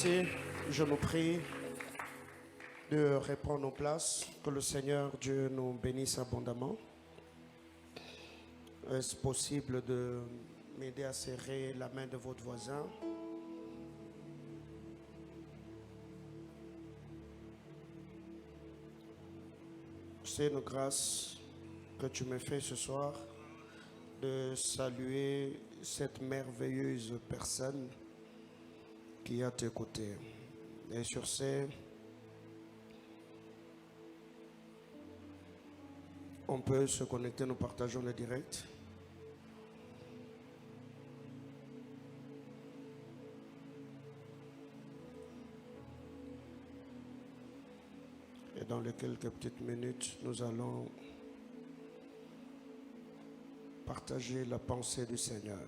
Merci. Je nous prie de reprendre nos places. Que le Seigneur Dieu nous bénisse abondamment. Est-ce possible de m'aider à serrer la main de votre voisin? C'est une grâce que tu me fais ce soir de saluer cette merveilleuse personne qui est à tes côtés. Et sur ce, on peut se connecter, nous partageons le direct. Et dans les quelques petites minutes, nous allons partager la pensée du Seigneur.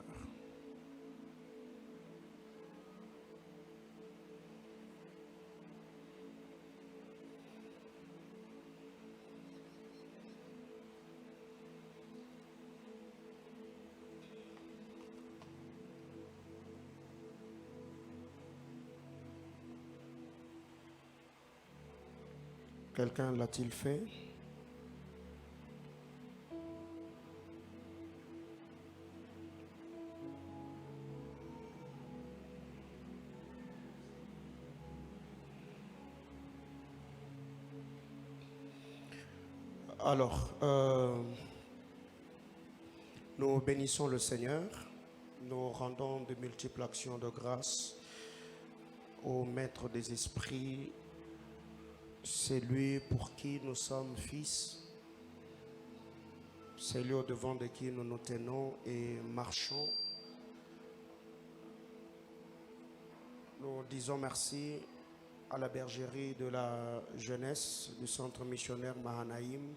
Quelqu'un l'a-t-il fait? Alors, nous bénissons le Seigneur. Nous rendons de multiples actions de grâce au Maître des Esprits. C'est lui pour qui nous sommes fils. C'est lui au-devant de qui nous nous tenons et marchons. Nous disons merci à la bergerie de la jeunesse du centre missionnaire Mahanaïm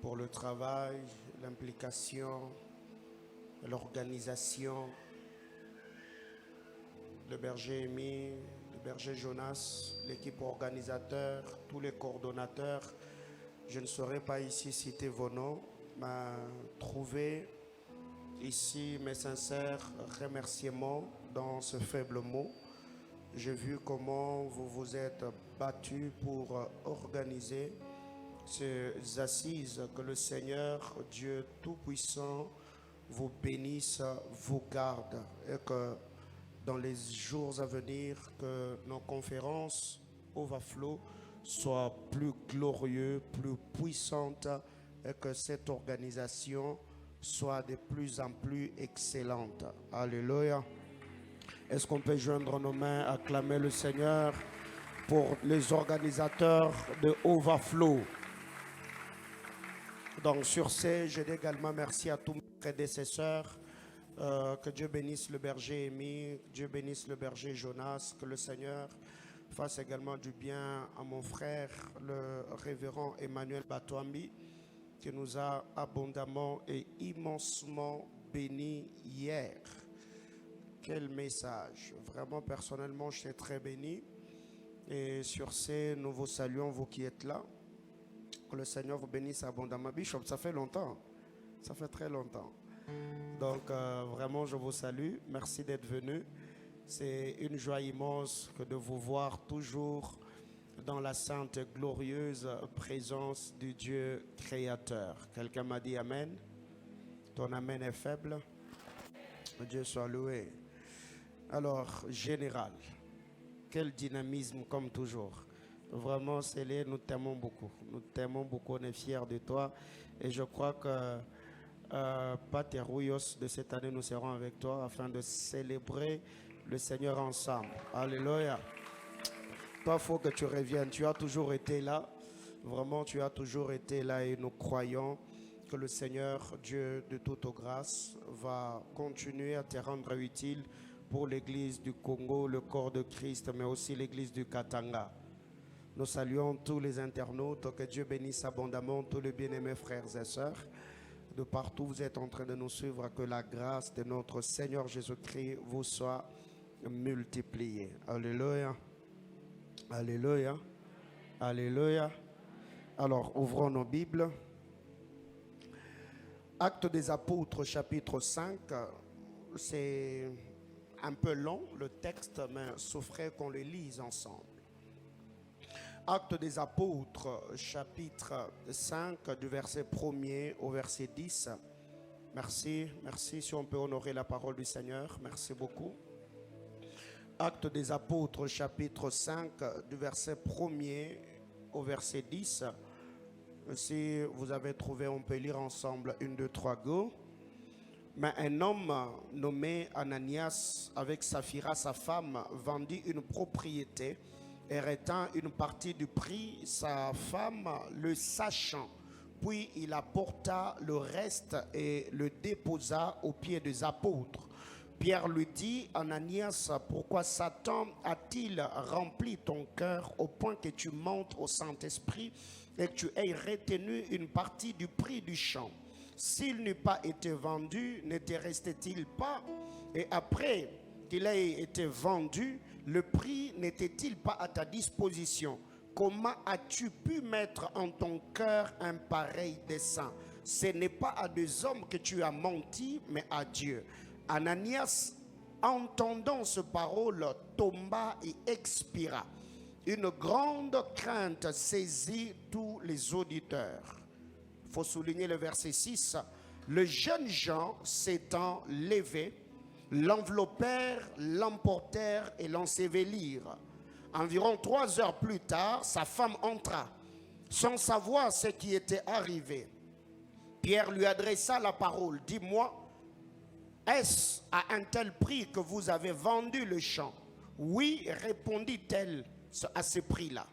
pour le travail, l'implication, l'organisation. Le berger Amy, le berger Jonas, l'équipe organisateur, tous les coordonnateurs. Je ne saurais pas ici citer vos noms, mais trouver ici mes sincères remerciements dans ce faible mot. J'ai vu comment vous vous êtes battus pour organiser ces assises. Que le Seigneur, Dieu Tout-Puissant, vous bénisse, vous garde et que dans les jours à venir, que nos conférences Overflow soient plus glorieuses, plus puissantes et que cette organisation soit de plus en plus excellente. Alléluia. Est-ce qu'on peut joindre nos mains, acclamer le Seigneur pour les organisateurs de Overflow? Donc sur ce, je dis également merci à tous mes prédécesseurs. Que Dieu bénisse le berger Amy, Dieu bénisse le berger Jonas, que le Seigneur fasse également du bien à mon frère, le révérend Emmanuel Batouambi, qui nous a abondamment et immensement bénis hier. Quel message! Vraiment, personnellement, je suis très béni. Et sur ce, nous vous saluons, vous qui êtes là. Que le Seigneur vous bénisse abondamment. Bishop, ça fait longtemps. Ça fait très longtemps. Donc, vraiment, je vous salue. Merci d'être venu. C'est une joie immense que de vous voir toujours dans la sainte et glorieuse présence du Dieu créateur. Quelqu'un m'a dit Amen. Ton Amen est faible. Dieu soit loué. Alors, général, quel dynamisme comme toujours. Vraiment, Célé, nous t'aimons beaucoup. Nous t'aimons beaucoup, on est fiers de toi. Et je crois que Pater Rouillos de cette année, nous serons avec toi afin de célébrer le Seigneur ensemble. Alléluia. Toi, il faut que tu reviennes. Tu as toujours été là. Vraiment, tu as toujours été là et nous croyons que le Seigneur, Dieu de toute grâce, va continuer à te rendre utile pour l'église du Congo, le corps de Christ, mais aussi l'église du Katanga. Nous saluons tous les internautes. Que Dieu bénisse abondamment tous les bien-aimés frères et sœurs. De partout vous êtes en train de nous suivre, que la grâce de notre Seigneur Jésus-Christ vous soit multipliée. Alléluia. Alléluia. Alléluia. Alors, ouvrons nos Bibles. Actes des Apôtres, chapitre 5. C'est un peu long, le texte, mais souffrait qu'on le lise ensemble. Actes des Apôtres, chapitre 5, du verset 1er au verset 10. Merci, merci si on peut honorer la parole du Seigneur. Merci beaucoup. Actes des Apôtres, chapitre 5, du verset 1er au verset 10. Si vous avez trouvé, on peut lire ensemble. 1, 2, 3, go. Mais un homme nommé Ananias, avec Saphira, sa femme, vendit une propriété et retint une partie du prix, sa femme le sachant. Puis il apporta le reste et le déposa aux pieds des apôtres. Pierre lui dit, Ananias, pourquoi Satan a-t-il rempli ton cœur au point que tu montes au Saint-Esprit et que tu aies retenu une partie du prix du champ? S'il n'eût pas été vendu, ne te restait-il pas? Et après qu'il ait été vendu, le prix n'était-il pas à ta disposition? Comment as-tu pu mettre en ton cœur un pareil dessein? Ce n'est pas à des hommes que tu as menti, mais à Dieu. Ananias, entendant ce parole, tomba et expira. Une grande crainte saisit tous les auditeurs. Il faut souligner le verset 6. Le jeune Jean s'étant levé, l'enveloppèrent, l'emportèrent et l'ensevelirent. Environ 3 heures plus tard, sa femme entra, sans savoir ce qui était arrivé. Pierre lui adressa la parole. Dis-moi, est-ce à un tel prix que vous avez vendu le champ? Oui, répondit-elle, à ce prix-là.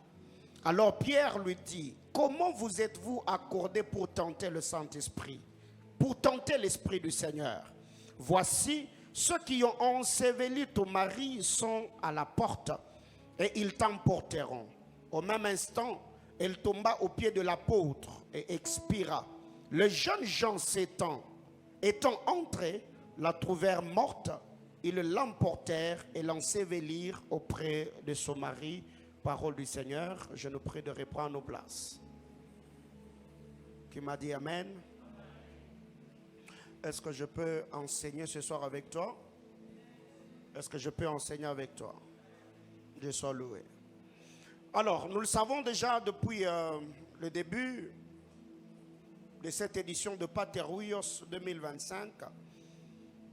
Alors Pierre lui dit, comment vous êtes-vous accordé pour tenter le Saint-Esprit, pour tenter l'Esprit du Seigneur? Voici, ceux qui ont enseveli ton mari sont à la porte et ils t'emporteront. Au même instant, elle tomba aux pieds de l'apôtre et expira. Le jeune Jean étant entré, la trouvèrent morte. Ils l'emportèrent et l'ensevelirent auprès de son mari. Parole du Seigneur, je nous prie de reprendre nos places. Qui m'a dit Amen? Est-ce que je peux enseigner ce soir avec toi? Est-ce que je peux enseigner avec toi? Dieu soit loué. Alors, nous le savons déjà depuis le début de cette édition de Paterhuios 2025.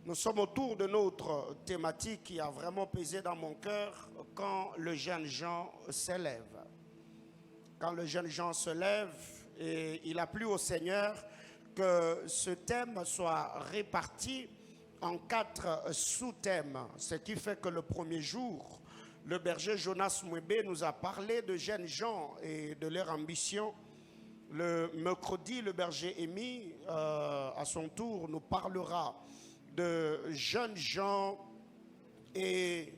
Nous sommes autour de notre thématique qui a vraiment pesé dans mon cœur quand le jeune Jean s'élève. Quand le jeune Jean se lève, et il a plu au Seigneur que ce thème soit réparti en 4 sous-thèmes. Ce qui fait que le premier jour, le berger Jonas Mwebe nous a parlé de jeunes gens et de leur ambition. Le mercredi, le berger Amy, à son tour, nous parlera de jeunes gens et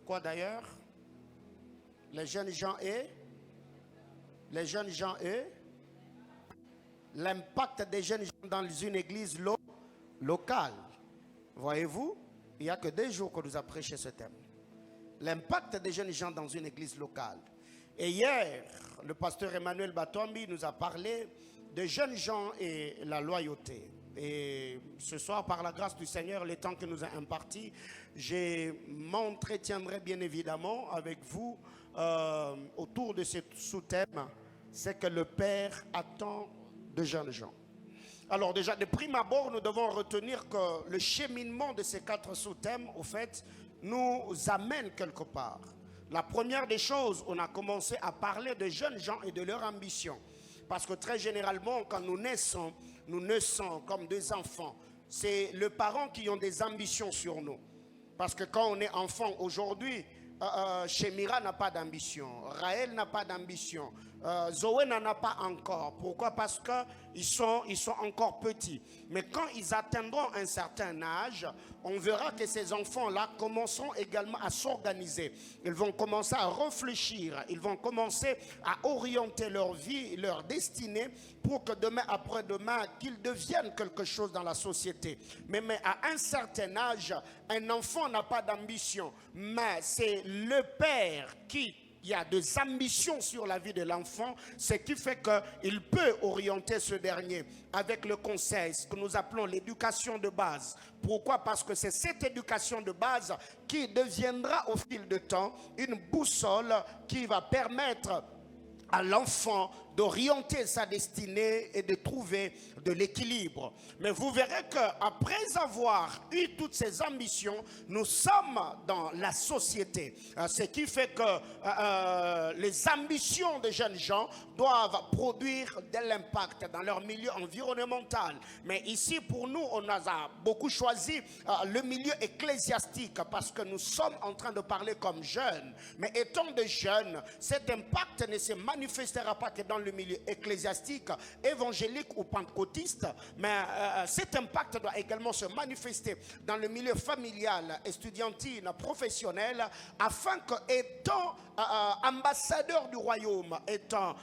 quoi d'ailleurs? Les jeunes gens et l'impact des jeunes gens dans une église locale. Voyez-vous, il n'y a que 2 jours que nous avons prêché ce thème. L'impact des jeunes gens dans une église locale. Et hier, le pasteur Emmanuel Batombi nous a parlé de jeunes gens et la loyauté. Et ce soir, par la grâce du Seigneur, le temps que nous a imparti, je m'entretiendrai bien évidemment avec vous autour de ce sous-thème, c'est que le Père attend de jeunes gens. Alors déjà, de prime abord, nous devons retenir que le cheminement de ces 4 sous-thèmes, au fait, nous amène quelque part. La première des choses, on a commencé à parler de jeunes gens et de leur ambition. Parce que très généralement, quand nous naissons comme des enfants. C'est les parents qui ont des ambitions sur nous. Parce que quand on est enfant aujourd'hui, Shemira n'a pas d'ambition, Raël n'a pas d'ambition, Zoé n'en a pas encore. Pourquoi? Parce qu'ils sont encore petits. Mais quand ils atteindront un certain âge, on verra que ces enfants-là commenceront également à s'organiser. Ils vont commencer à réfléchir, ils vont commencer à orienter leur vie, leur destinée pour que demain après-demain, qu'ils deviennent quelque chose dans la société. Mais à un certain âge, un enfant n'a pas d'ambition. Mais c'est le père qui il y a des ambitions sur la vie de l'enfant, ce qui fait qu'il peut orienter ce dernier avec le conseil, ce que nous appelons l'éducation de base. Pourquoi? Parce que c'est cette éducation de base qui deviendra au fil de temps une boussole qui va permettre à l'enfant d'orienter sa destinée et de trouver de l'équilibre. Mais vous verrez qu'après avoir eu toutes ces ambitions, nous sommes dans la société. Ce qui fait que les ambitions des jeunes gens doivent produire de l'impact dans leur milieu environnemental. Mais ici, pour nous, on a beaucoup choisi le milieu ecclésiastique parce que nous sommes en train de parler comme jeunes. Mais étant des jeunes, cet impact ne se manifestera pas que dans le milieu ecclésiastique, évangélique ou pentecôtiste, mais cet impact doit également se manifester dans le milieu familial, estudiantine, professionnel, afin que, étant ambassadeur du royaume, étant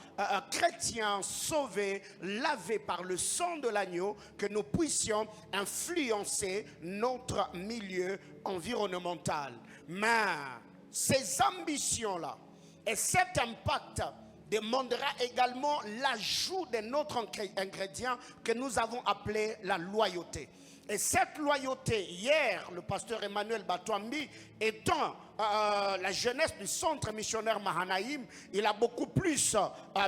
chrétien sauvé, lavé par le sang de l'agneau, que nous puissions influencer notre milieu environnemental. Mais ces ambitions-là et cet impact demandera également l'ajout d'un autre ingrédient que nous avons appelé la loyauté. Et cette loyauté, hier, le pasteur Emmanuel Batouambi, étant la jeunesse du centre missionnaire Mahanaïm, il a beaucoup plus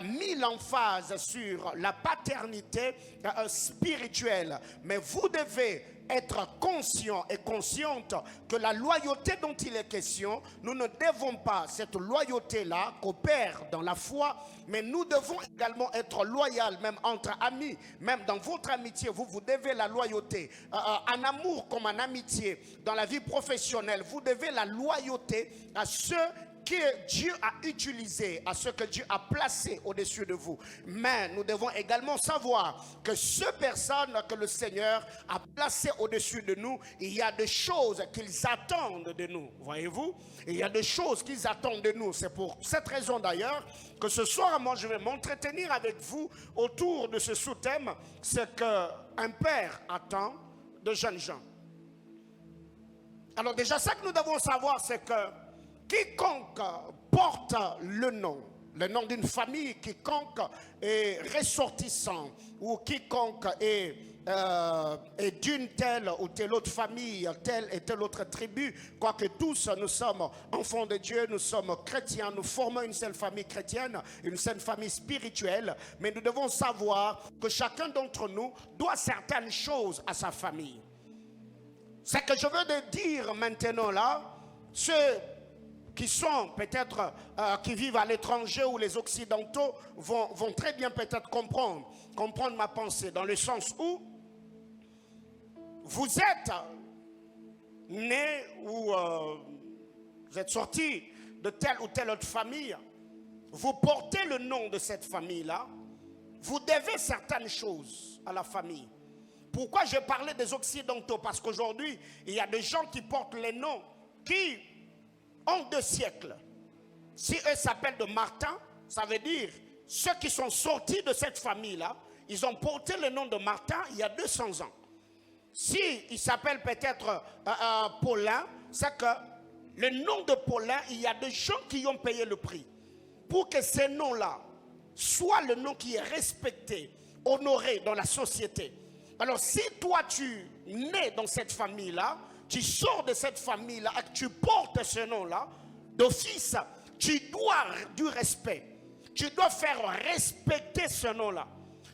mis l'emphase sur la paternité spirituelle. Mais vous devez être conscient et consciente que la loyauté dont il est question, nous ne devons pas cette loyauté-là qu'opère dans la foi, mais nous devons également être loyaux, même entre amis, même dans votre amitié, vous devez la loyauté. En amour comme en amitié, dans la vie professionnelle, vous devez la loyauté à ceux que Dieu a utilisé, à ce que Dieu a placé au-dessus de vous. Mais nous devons également savoir que ces personnes que le Seigneur a placées au-dessus de nous, il y a des choses qu'ils attendent de nous. Voyez-vous? Il y a des choses qu'ils attendent de nous. C'est pour cette raison d'ailleurs que ce soir, moi, je vais m'entretenir avec vous autour de ce sous-thème, ce qu'un père attend de jeunes gens. Alors déjà, ce que nous devons savoir, c'est que quiconque porte le nom d'une famille, quiconque est ressortissant ou quiconque est d'une telle ou telle autre famille, telle et telle autre tribu, quoique tous nous sommes enfants de Dieu, nous sommes chrétiens, nous formons une seule famille chrétienne, une seule famille spirituelle, mais nous devons savoir que chacun d'entre nous doit certaines choses à sa famille. Ce que je veux dire maintenant là, ceux qui sont peut-être, qui vivent à l'étranger ou les occidentaux vont très bien peut-être comprendre ma pensée, dans le sens où vous êtes né ou vous êtes sorti de telle ou telle autre famille, vous portez le nom de cette famille-là, vous devez certaines choses à la famille. Pourquoi je parlais des occidentaux? Parce qu'aujourd'hui, il y a des gens qui portent les noms qui ont 2 siècles. Si eux s'appellent de Martin, ça veut dire ceux qui sont sortis de cette famille-là, ils ont porté le nom de Martin il y a 200 ans. Si ils s'appellent peut-être Paulin, c'est que le nom de Paulin, il y a des gens qui ont payé le prix pour que ce nom-là soit le nom qui est respecté, honoré dans la société. Alors si toi tu nais dans cette famille-là, tu sors de cette famille-là et que tu portes ce nom-là, d'office, tu dois du respect. Tu dois faire respecter ce nom-là.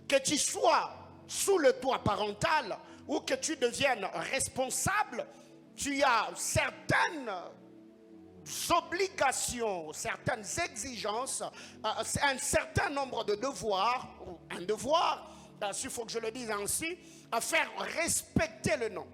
Que tu sois sous le toit parental ou que tu deviennes responsable, tu as certaines obligations, certaines exigences, un certain nombre de devoirs, ou un devoir, il faut que je le dise ainsi, à faire respecter le nom.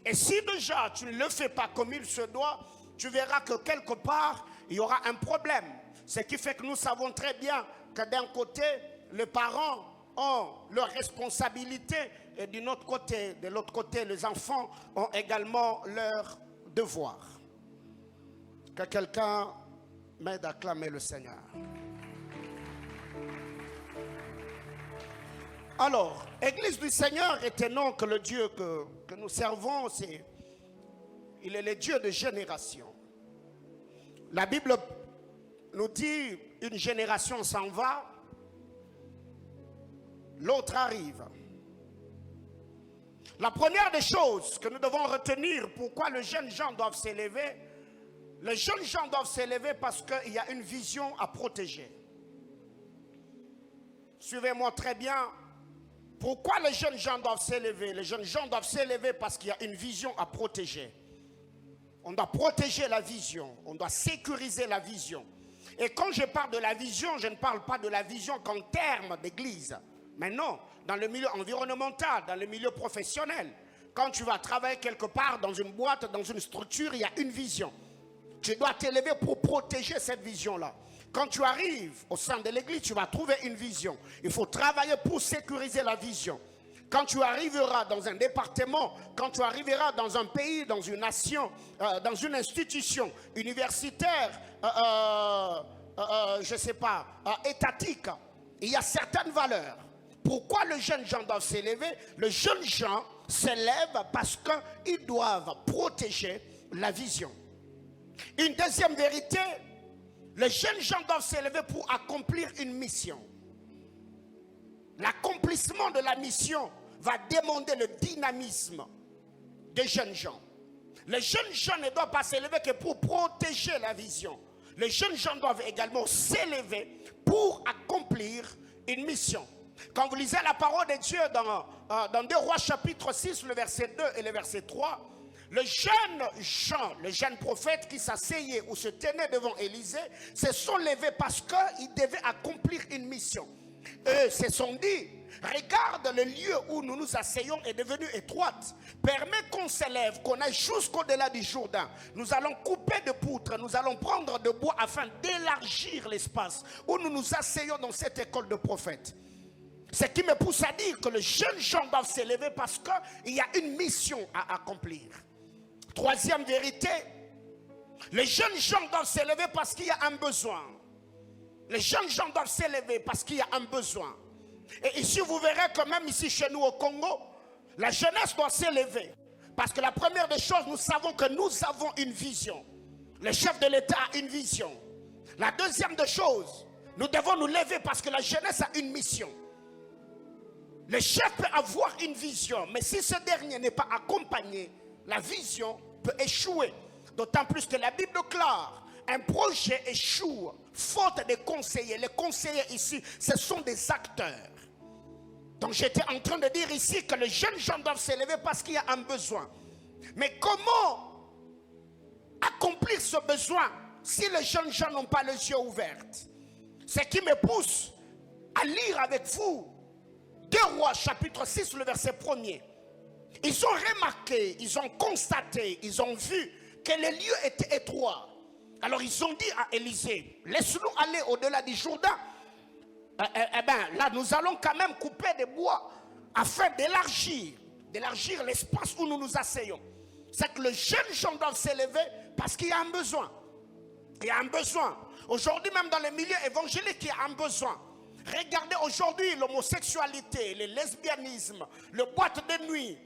Et si déjà tu ne le fais pas comme il se doit, tu verras que quelque part, il y aura un problème. Ce qui fait que nous savons très bien que d'un côté, les parents ont leurs responsabilités et de l'autre côté, les enfants ont également leurs devoirs. Que quelqu'un m'aide à acclamer le Seigneur. Alors, Église du Seigneur est un nom que le Dieu que nous servons, il est le Dieu de génération. La Bible nous dit une génération s'en va, l'autre arrive. La première des choses que nous devons retenir, pourquoi les jeunes gens doivent s'élever, les jeunes gens doivent s'élever parce qu'il y a une vision à protéger. Suivez-moi très bien. Pourquoi les jeunes gens doivent s'élever? Les jeunes gens doivent s'élever parce qu'il y a une vision à protéger. On doit protéger la vision, on doit sécuriser la vision. Et quand je parle de la vision, je ne parle pas de la vision qu'en termes d'église. Mais non, dans le milieu environnemental, dans le milieu professionnel, quand tu vas travailler quelque part, dans une boîte, dans une structure, il y a une vision. Tu dois t'élever pour protéger cette vision-là. Quand tu arrives au sein de l'église, tu vas trouver une vision. Il faut travailler pour sécuriser la vision. Quand tu arriveras dans un département, quand tu arriveras dans un pays, dans une nation, dans une institution universitaire, je ne sais pas, étatique, il y a certaines valeurs. Pourquoi les jeunes gens doivent s'élever? Les jeunes gens s'élèvent parce qu'ils doivent protéger la vision. Une deuxième vérité, les jeunes gens doivent s'élever pour accomplir une mission. L'accomplissement de la mission va demander le dynamisme des jeunes gens. Les jeunes gens ne doivent pas s'élever que pour protéger la vision. Les jeunes gens doivent également s'élever pour accomplir une mission. Quand vous lisez la parole de Dieu dans 2 Rois chapitre 6, le verset 2 et le verset 3, le jeune Jean, le jeune prophète qui s'asseyait ou se tenait devant Élisée, se sont levés parce qu'ils devaient accomplir une mission. Eux se sont dit, regarde, le lieu où nous nous asseyons est devenu étroite. Permets qu'on s'élève, qu'on aille jusqu'au-delà du Jourdain. Nous allons couper de poutres, nous allons prendre de bois afin d'élargir l'espace où nous nous asseyons dans cette école de prophètes. Ce qui me pousse à dire que les jeunes gens doivent s'élever parce qu'il y a une mission à accomplir. Troisième vérité, les jeunes gens doivent s'élever parce qu'il y a un besoin. Les jeunes gens doivent s'élever parce qu'il y a un besoin. Et ici, vous verrez que même ici chez nous au Congo, la jeunesse doit s'élever. Parce que la première des choses, nous savons que nous avons une vision. Le chef de l'État a une vision. La deuxième des choses, nous devons nous lever parce que la jeunesse a une mission. Le chef peut avoir une vision, mais si ce dernier n'est pas accompagné, la vision peut échouer. D'autant plus que la Bible déclare, un projet échoue faute de conseillers. Les conseillers ici, ce sont des acteurs. Donc j'étais en train de dire ici que les jeunes gens doivent s'élever parce qu'il y a un besoin. Mais comment accomplir ce besoin si les jeunes gens n'ont pas les yeux ouverts? Ce qui me pousse à lire avec vous 2 Rois chapitre 6, le verset 1er. Ils ont remarqué, ils ont constaté, ils ont vu que les lieux étaient étroits. Alors ils ont dit à Élisée, laisse-nous aller au-delà du Jourdain. Là nous allons quand même couper des bois afin d'élargir l'espace où nous nous asseyons. C'est que les jeunes gens doivent s'élever parce qu'il y a un besoin. Il y a un besoin. Aujourd'hui même dans les milieux évangéliques, il y a un besoin. Regardez aujourd'hui l'homosexualité, le lesbianisme, le boîte de nuit,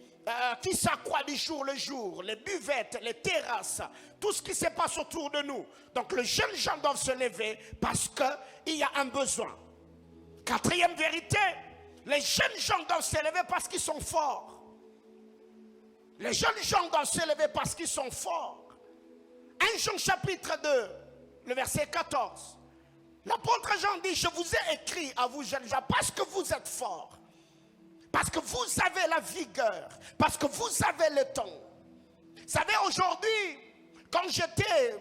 qui s'accroît du jour le jour, les buvettes, les terrasses, tout ce qui se passe autour de nous. Donc les jeunes gens doivent se lever parce qu'il y a un besoin. Quatrième vérité, les jeunes gens doivent se lever parce qu'ils sont forts. Les jeunes gens doivent se lever parce qu'ils sont forts. 1 Jean chapitre 2, le verset 14. L'apôtre Jean dit, je vous ai écrit à vous jeunes gens parce que vous êtes forts. Parce que vous avez la vigueur. Parce que vous avez le temps. Vous savez, aujourd'hui, quand j'étais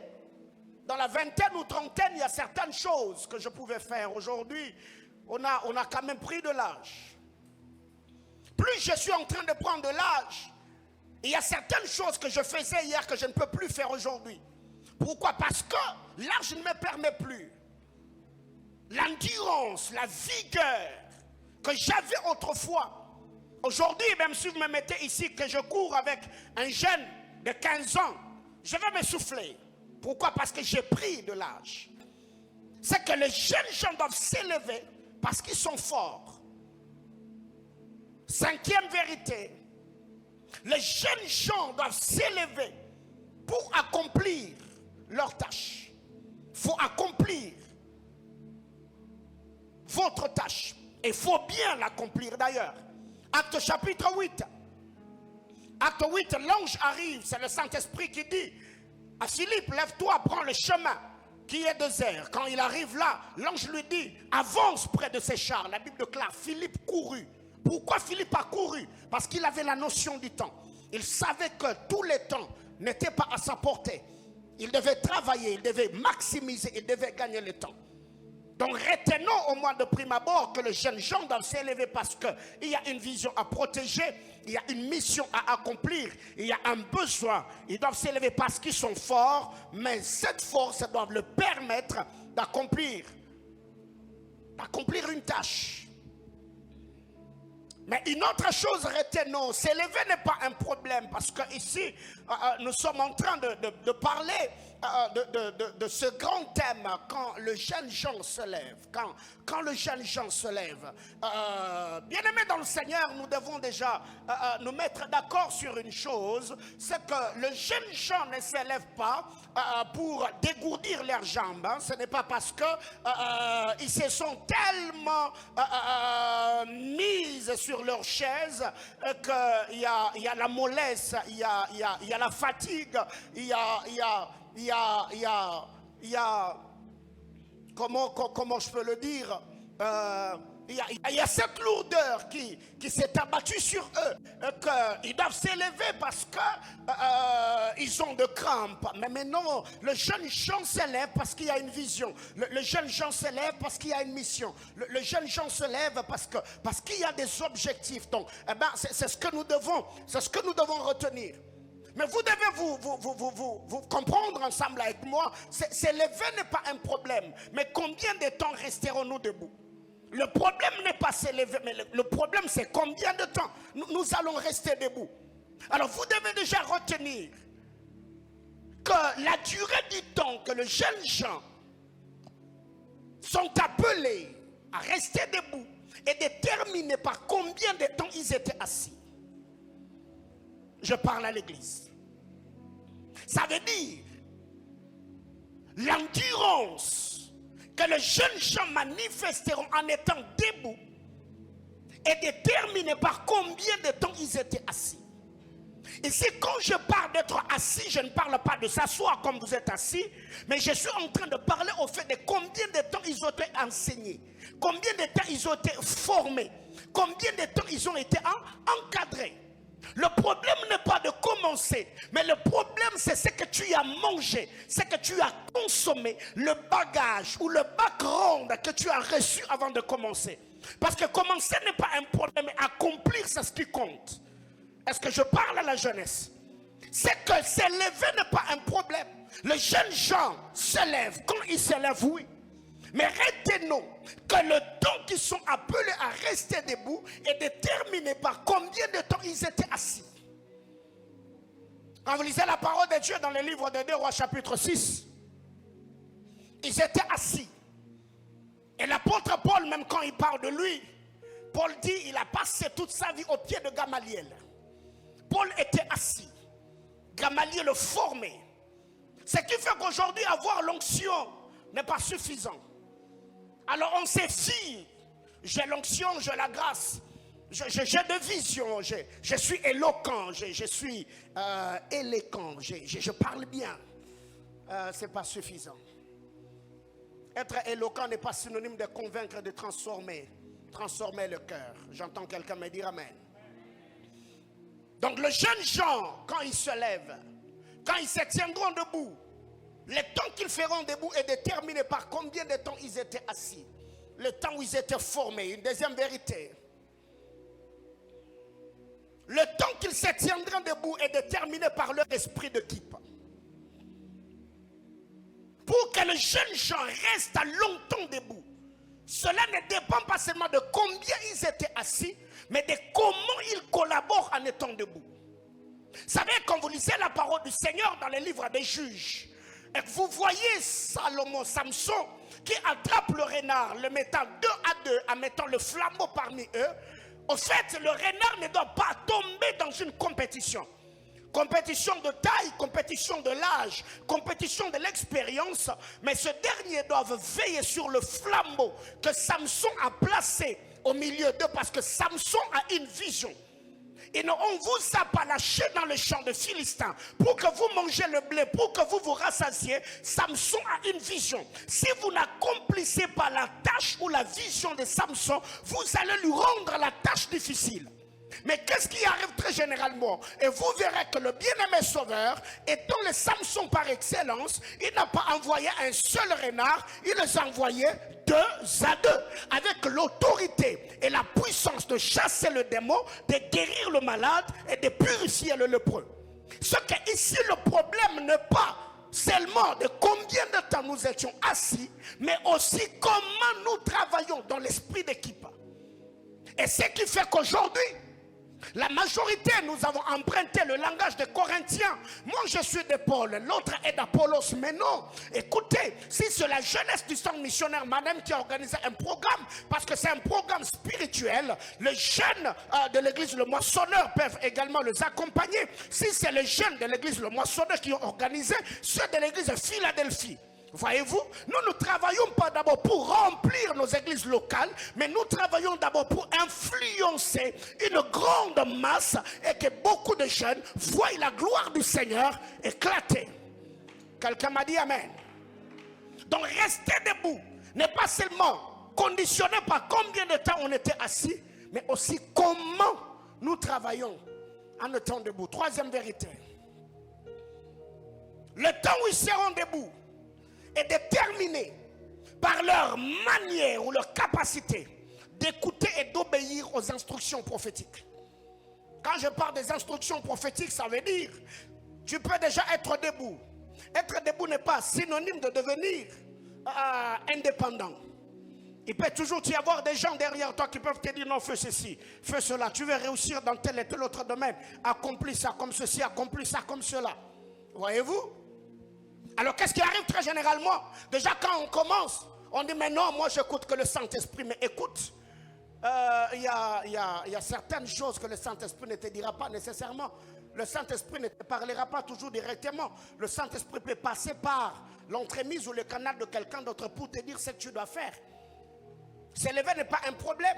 dans la vingtaine ou trentaine, il y a certaines choses que je pouvais faire. Aujourd'hui, on a quand même pris de l'âge. Plus je suis en train de prendre de l'âge, il y a certaines choses que je faisais hier que je ne peux plus faire aujourd'hui. Pourquoi? Parce que l'âge ne me permet plus. L'endurance, la vigueur que j'avais autrefois. Aujourd'hui, même si vous me mettez ici, que je cours avec un jeune de 15 ans, je vais m'essouffler. Pourquoi? Parce que j'ai pris de l'âge. C'est que les jeunes gens doivent s'élever parce qu'ils sont forts. Cinquième vérité, les jeunes gens doivent s'élever pour accomplir leur tâche. Il faut accomplir votre tâche. Il faut bien l'accomplir d'ailleurs. Acte chapitre 8. Acte 8, l'ange arrive, c'est le Saint-Esprit qui dit à Philippe, lève-toi, prends le chemin qui est désert. Quand il arrive là, l'ange lui dit, avance près de ces chars. La Bible déclare, Philippe courut. Pourquoi Philippe a couru? Parce qu'il avait la notion du temps. Il savait que tous les temps n'étaient pas à sa portée. Il devait travailler, il devait maximiser, il devait gagner le temps. Donc retenons au moins de prime abord que les jeunes gens doivent s'élever parce qu'il y a une vision à protéger, il y a une mission à accomplir, il y a un besoin. Ils doivent s'élever parce qu'ils sont forts, mais cette force doit leur permettre d'accomplir une tâche. Mais une autre chose, retenons, s'élever n'est pas un problème parce qu'ici, nous sommes en train de parler de ce grand thème, quand le jeune Jean se lève, quand le jeune Jean se lève. Bien-aimés dans le Seigneur, nous devons déjà nous mettre d'accord sur une chose, c'est que le jeune Jean ne s'élève pas pour dégourdir leurs jambes. Hein. Ce n'est pas parce que ils se sont tellement mis sur leur chaise qu'il y a la mollesse, il y a la fatigue, il y a comment je peux le dire, il y a cette lourdeur qui s'est abattue sur eux, qu'ils doivent s'élever parce qu'ils ont de crampes. Mais maintenant, le jeune Jean s'élève parce qu'il y a une vision. Le jeune Jean s'élève parce qu'il y a une mission. Le jeune Jean se lève parce qu'il y a des objectifs. Donc, c'est ce que nous devons retenir. Mais vous devez vous comprendre ensemble avec moi. S'élever n'est pas un problème. Mais combien de temps resterons-nous debout? Le problème n'est pas s'élever, mais le problème c'est combien de temps nous allons rester debout. Alors vous devez déjà retenir que la durée du temps que les jeunes gens sont appelés à rester debout est déterminée par combien de temps ils étaient assis. Je parle à l'église. Ça veut dire l'endurance que les jeunes gens manifesteront en étant debout est déterminée par combien de temps ils étaient assis. Ici, quand je parle d'être assis, je ne parle pas de s'asseoir comme vous êtes assis, mais je suis en train de parler au fait de combien de temps ils ont été enseignés, combien de temps ils ont été formés, combien de temps ils ont été encadrés. Le problème n'est pas de commencer, mais le problème c'est ce que tu as mangé, ce que tu as consommé, le bagage ou le background que tu as reçu avant de commencer. Parce que commencer n'est pas un problème, mais accomplir c'est ce qui compte. Est-ce que je parle à la jeunesse? C'est que s'élever n'est pas un problème. Les jeunes gens s'élèvent. Quand ils s'élèvent, oui. Mais retenons que le temps qu'ils sont appelés à rester debout est déterminé par combien de temps ils étaient assis. Quand vous lisez la parole de Dieu dans le livre de 2 Rois chapitre 6, ils étaient assis. Et l'apôtre Paul, même quand il parle de lui, Paul dit il a passé toute sa vie au pied de Gamaliel. Paul était assis. Gamaliel le formait. Ce qui fait qu'aujourd'hui avoir l'onction n'est pas suffisant. Alors on s'est fie. J'ai l'onction, j'ai la grâce. J'ai de vision. Je suis éloquent. Je suis éloquent. Je parle bien. Ce n'est pas suffisant. Être éloquent n'est pas synonyme de convaincre, de transformer. Transformer le cœur. J'entends quelqu'un me dire amen. Donc les jeunes gens, quand ils se lèvent, quand ils se tiendront debout, le temps qu'ils feront debout est déterminé par combien de temps ils étaient assis. Le temps où ils étaient formés. Une deuxième vérité. Le temps qu'ils se tiendront debout est déterminé par leur esprit d'équipe. Pour que les jeunes gens restent longtemps debout, cela ne dépend pas seulement de combien ils étaient assis, mais de comment ils collaborent en étant debout. Vous savez, quand vous lisez la parole du Seigneur dans les livres des juges, et que vous voyez Samson, qui attrape le renard, le mettant 2 à 2, en mettant le flambeau parmi eux, au fait, le renard ne doit pas tomber dans une compétition. compétition de taille, compétition de l'âge, compétition de l'expérience, mais ce dernier doivent veiller sur le flambeau que Samson a placé au milieu d'eux, parce que Samson a une vision. Et non, on vous a pas lâché dans le champ de Philistins pour que vous mangez le blé, pour que vous vous rassasiez. Samson a une vision. Si vous n'accomplissez pas la tâche ou la vision de Samson, vous allez lui rendre la tâche difficile. Mais qu'est-ce qui arrive très généralement? Et vous verrez que le bien-aimé sauveur, étant le Samson par excellence, il n'a pas envoyé un seul renard, il les a envoyés 2 à 2, avec l'autorité et la puissance de chasser le démon, de guérir le malade et de purifier le lépreux. Ce que ici le problème n'est pas seulement de combien de temps nous étions assis, mais aussi comment nous travaillons dans l'esprit d'équipe. Et ce qui fait qu'aujourd'hui, la majorité, nous avons emprunté le langage des Corinthiens. Moi, je suis de Paul, l'autre est d'Apollos. Mais non, écoutez, si c'est la jeunesse du centre missionnaire Madame qui a organisé un programme, parce que c'est un programme spirituel, les jeunes de l'église Le Moissonneur peuvent également les accompagner. Si c'est les jeunes de l'église Le Moissonneur qui ont organisé, ceux de l'église de Philadelphie. Voyez-vous, nous ne travaillons pas d'abord pour remplir nos églises locales, mais nous travaillons d'abord pour influencer une grande masse et que beaucoup de jeunes voient la gloire du Seigneur éclater. Quelqu'un m'a dit Amen. Donc rester debout n'est pas seulement conditionné par combien de temps on était assis, mais aussi comment nous travaillons en étant debout. Troisième vérité. Le temps où ils seront debout est déterminé par leur manière ou leur capacité d'écouter et d'obéir aux instructions prophétiques. Quand je parle des instructions prophétiques, ça veut dire tu peux déjà être debout. Être debout n'est pas synonyme de devenir indépendant. Il peut toujours y avoir des gens derrière toi qui peuvent te dire non, fais ceci, fais cela. Tu veux réussir dans tel et tel autre domaine. Accomplis ça comme ceci, accomplis ça comme cela. Voyez-vous? Alors qu'est-ce qui arrive très généralement? Déjà quand on commence, on dit mais non, moi j'écoute que le Saint-Esprit. Mais écoute, il y a certaines choses que le Saint-Esprit ne te dira pas nécessairement. Le Saint-Esprit ne te parlera pas toujours directement. Le Saint-Esprit peut passer par l'entremise ou le canal de quelqu'un d'autre pour te dire ce que tu dois faire. S'élever n'est pas un problème.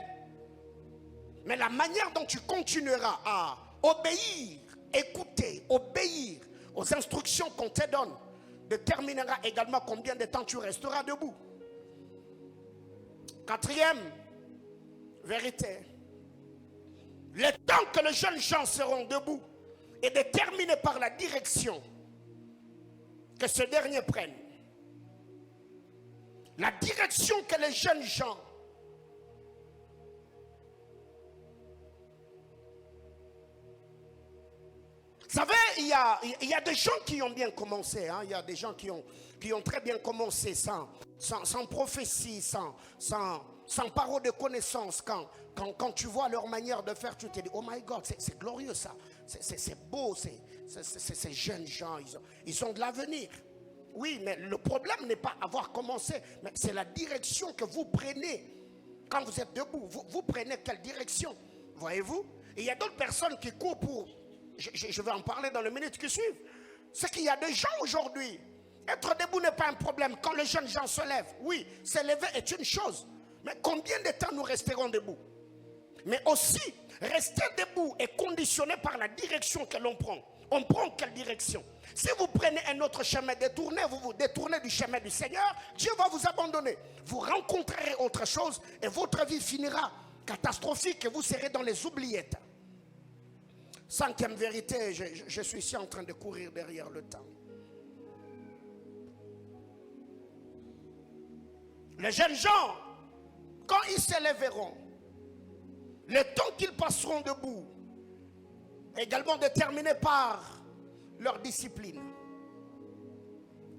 Mais la manière dont tu continueras à obéir, écouter, obéir aux instructions qu'on te donne déterminera également combien de temps tu resteras debout. Quatrième vérité. Le temps que les jeunes gens seront debout est déterminé par la direction que ces derniers prennent. La direction que les jeunes gens vous savez, il y a des gens qui ont bien commencé. Hein? Il y a des gens qui ont très bien commencé sans prophétie, sans parole de connaissance. Quand tu vois leur manière de faire, tu te dis, oh my God, c'est glorieux ça. C'est beau, ces jeunes gens, ils ont de l'avenir. Oui, mais le problème n'est pas avoir commencé, mais c'est la direction que vous prenez. Quand vous êtes debout, vous prenez quelle direction? Voyez-vous? Et il y a d'autres personnes qui courent pour... Je vais en parler dans les minutes qui suivent. C'est qu'il y a des gens aujourd'hui. Être debout n'est pas un problème. Quand les jeunes gens se lèvent, oui, se lever est une chose. Mais combien de temps nous resterons debout? Mais aussi, rester debout est conditionné par la direction que l'on prend. On prend quelle direction? Si vous prenez un autre chemin détourné, vous vous détournez du chemin du Seigneur, Dieu va vous abandonner. Vous rencontrerez autre chose et votre vie finira catastrophique et vous serez dans les oubliettes. Cinquième vérité, je suis ici en train de courir derrière le temps. Les jeunes gens, quand ils s'élèveront, le temps qu'ils passeront debout est également déterminé par leur discipline.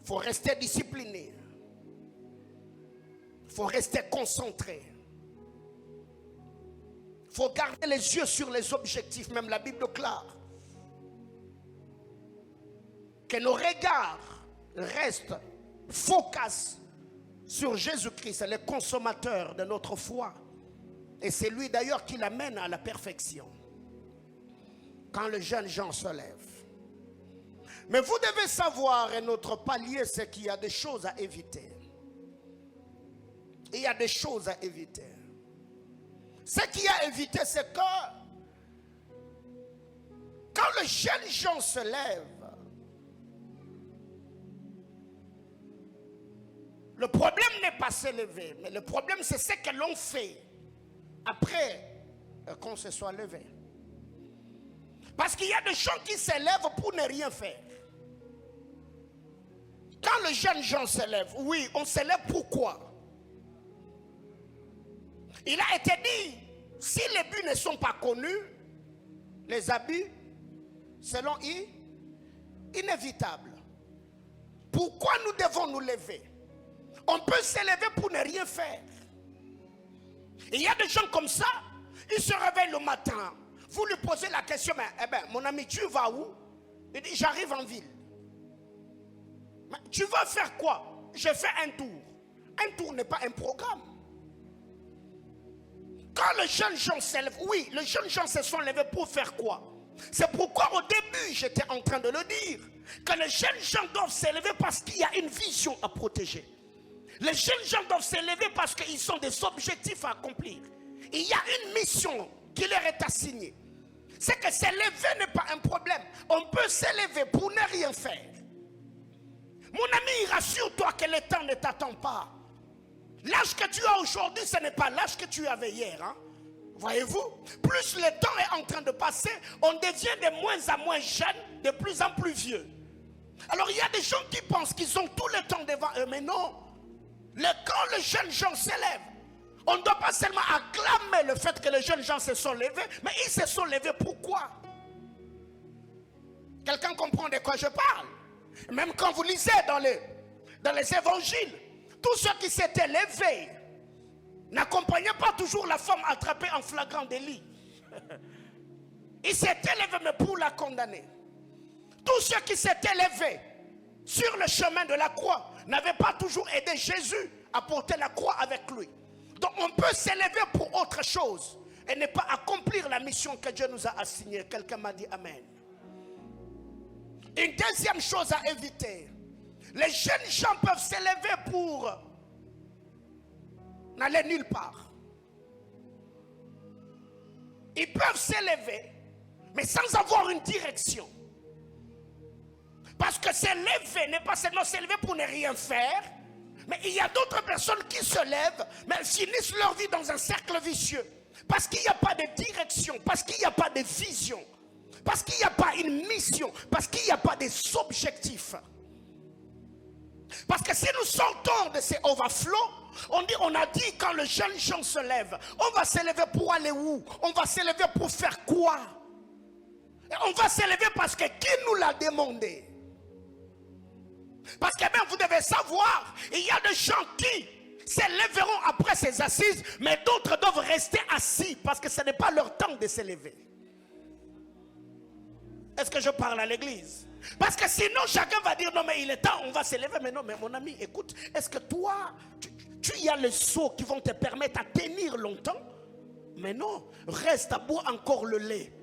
Il faut rester discipliné. Il faut rester concentré. Il faut garder les yeux sur les objectifs. Même la Bible déclare que nos regards restent focus sur Jésus-Christ, le consommateur de notre foi. Et c'est lui d'ailleurs qui l'amène à la perfection. Quand les jeunes gens se lèvent, Mais vous devez savoir, et notre palier, c'est qu'il y a des choses à éviter. Il y a des choses à éviter. Ce qu'il y a à éviter, c'est que quand les jeunes gens se lèvent, le problème n'est pas se lever, mais le problème c'est ce que l'on fait après qu'on se soit levé. Parce qu'il y a des gens qui se lèvent pour ne rien faire. Quand les jeunes gens se lèvent, oui, on se lève pourquoi? Il a été dit, si les buts ne sont pas connus, les habits seront inévitables. Pourquoi nous devons nous lever? On peut se lever pour ne rien faire. Il y a des gens comme ça, ils se réveillent le matin. Vous lui posez la question, mais mon ami, tu vas où? Il dit, j'arrive en ville. Mais tu vas faire quoi? Je fais un tour. Un tour n'est pas un programme. Quand les jeunes gens se lèvent, oui, les jeunes gens se sont levés pour faire quoi? C'est pourquoi au début, j'étais en train de le dire, que les jeunes gens doivent se lever parce qu'il y a une vision à protéger. Les jeunes gens doivent se lever parce qu'ils ont des objectifs à accomplir. Il y a une mission qui leur est assignée. C'est que se lever n'est pas un problème. On peut se lever pour ne rien faire. Mon ami, rassure-toi que le temps ne t'attend pas. L'âge que tu as aujourd'hui, ce n'est pas l'âge que tu avais hier. Hein? Voyez-vous, plus le temps est en train de passer, on devient de moins en moins jeune, de plus en plus vieux. Alors il y a des gens qui pensent qu'ils ont tout le temps devant eux, mais non. Quand les jeunes gens se lèvent, on ne doit pas seulement acclamer le fait que les jeunes gens se sont levés, mais ils se sont levés pourquoi? Quelqu'un comprend de quoi je parle? Même quand vous lisez dans les évangiles, tous ceux qui s'étaient levés n'accompagnaient pas toujours la femme attrapée en flagrant délit. Ils s'étaient levés mais pour la condamner. Tous ceux qui s'étaient levés sur le chemin de la croix n'avaient pas toujours aidé Jésus à porter la croix avec lui. Donc on peut s'élever pour autre chose et ne pas accomplir la mission que Dieu nous a assignée. Quelqu'un m'a dit Amen. Une deuxième chose à éviter. Les jeunes gens peuvent s'élever pour n'aller nulle part. Ils peuvent s'élever, mais sans avoir une direction. Parce que s'élever n'est pas seulement s'élever pour ne rien faire, mais il y a d'autres personnes qui se lèvent, mais elles finissent leur vie dans un cercle vicieux. Parce qu'il n'y a pas de direction, parce qu'il n'y a pas de vision, parce qu'il n'y a pas une mission, parce qu'il n'y a pas des objectifs. Parce que si nous sortons de ces overflows, on a dit quand le jeune gens se lève, on va se lever pour aller où? On va se lever pour faire quoi? Et on va se lever parce que qui nous l'a demandé? Parce que bien vous devez savoir, il y a des gens qui se lèveront après ces assises, mais d'autres doivent rester assis parce que ce n'est pas leur temps de se lever. Est-ce que je parle à l'église? Parce que sinon chacun va dire non mais il est temps, on va se lever. Mais non mais mon ami écoute, est-ce que toi tu y as les seaux qui vont te permettre à tenir longtemps? Mais non, reste à boire encore le lait.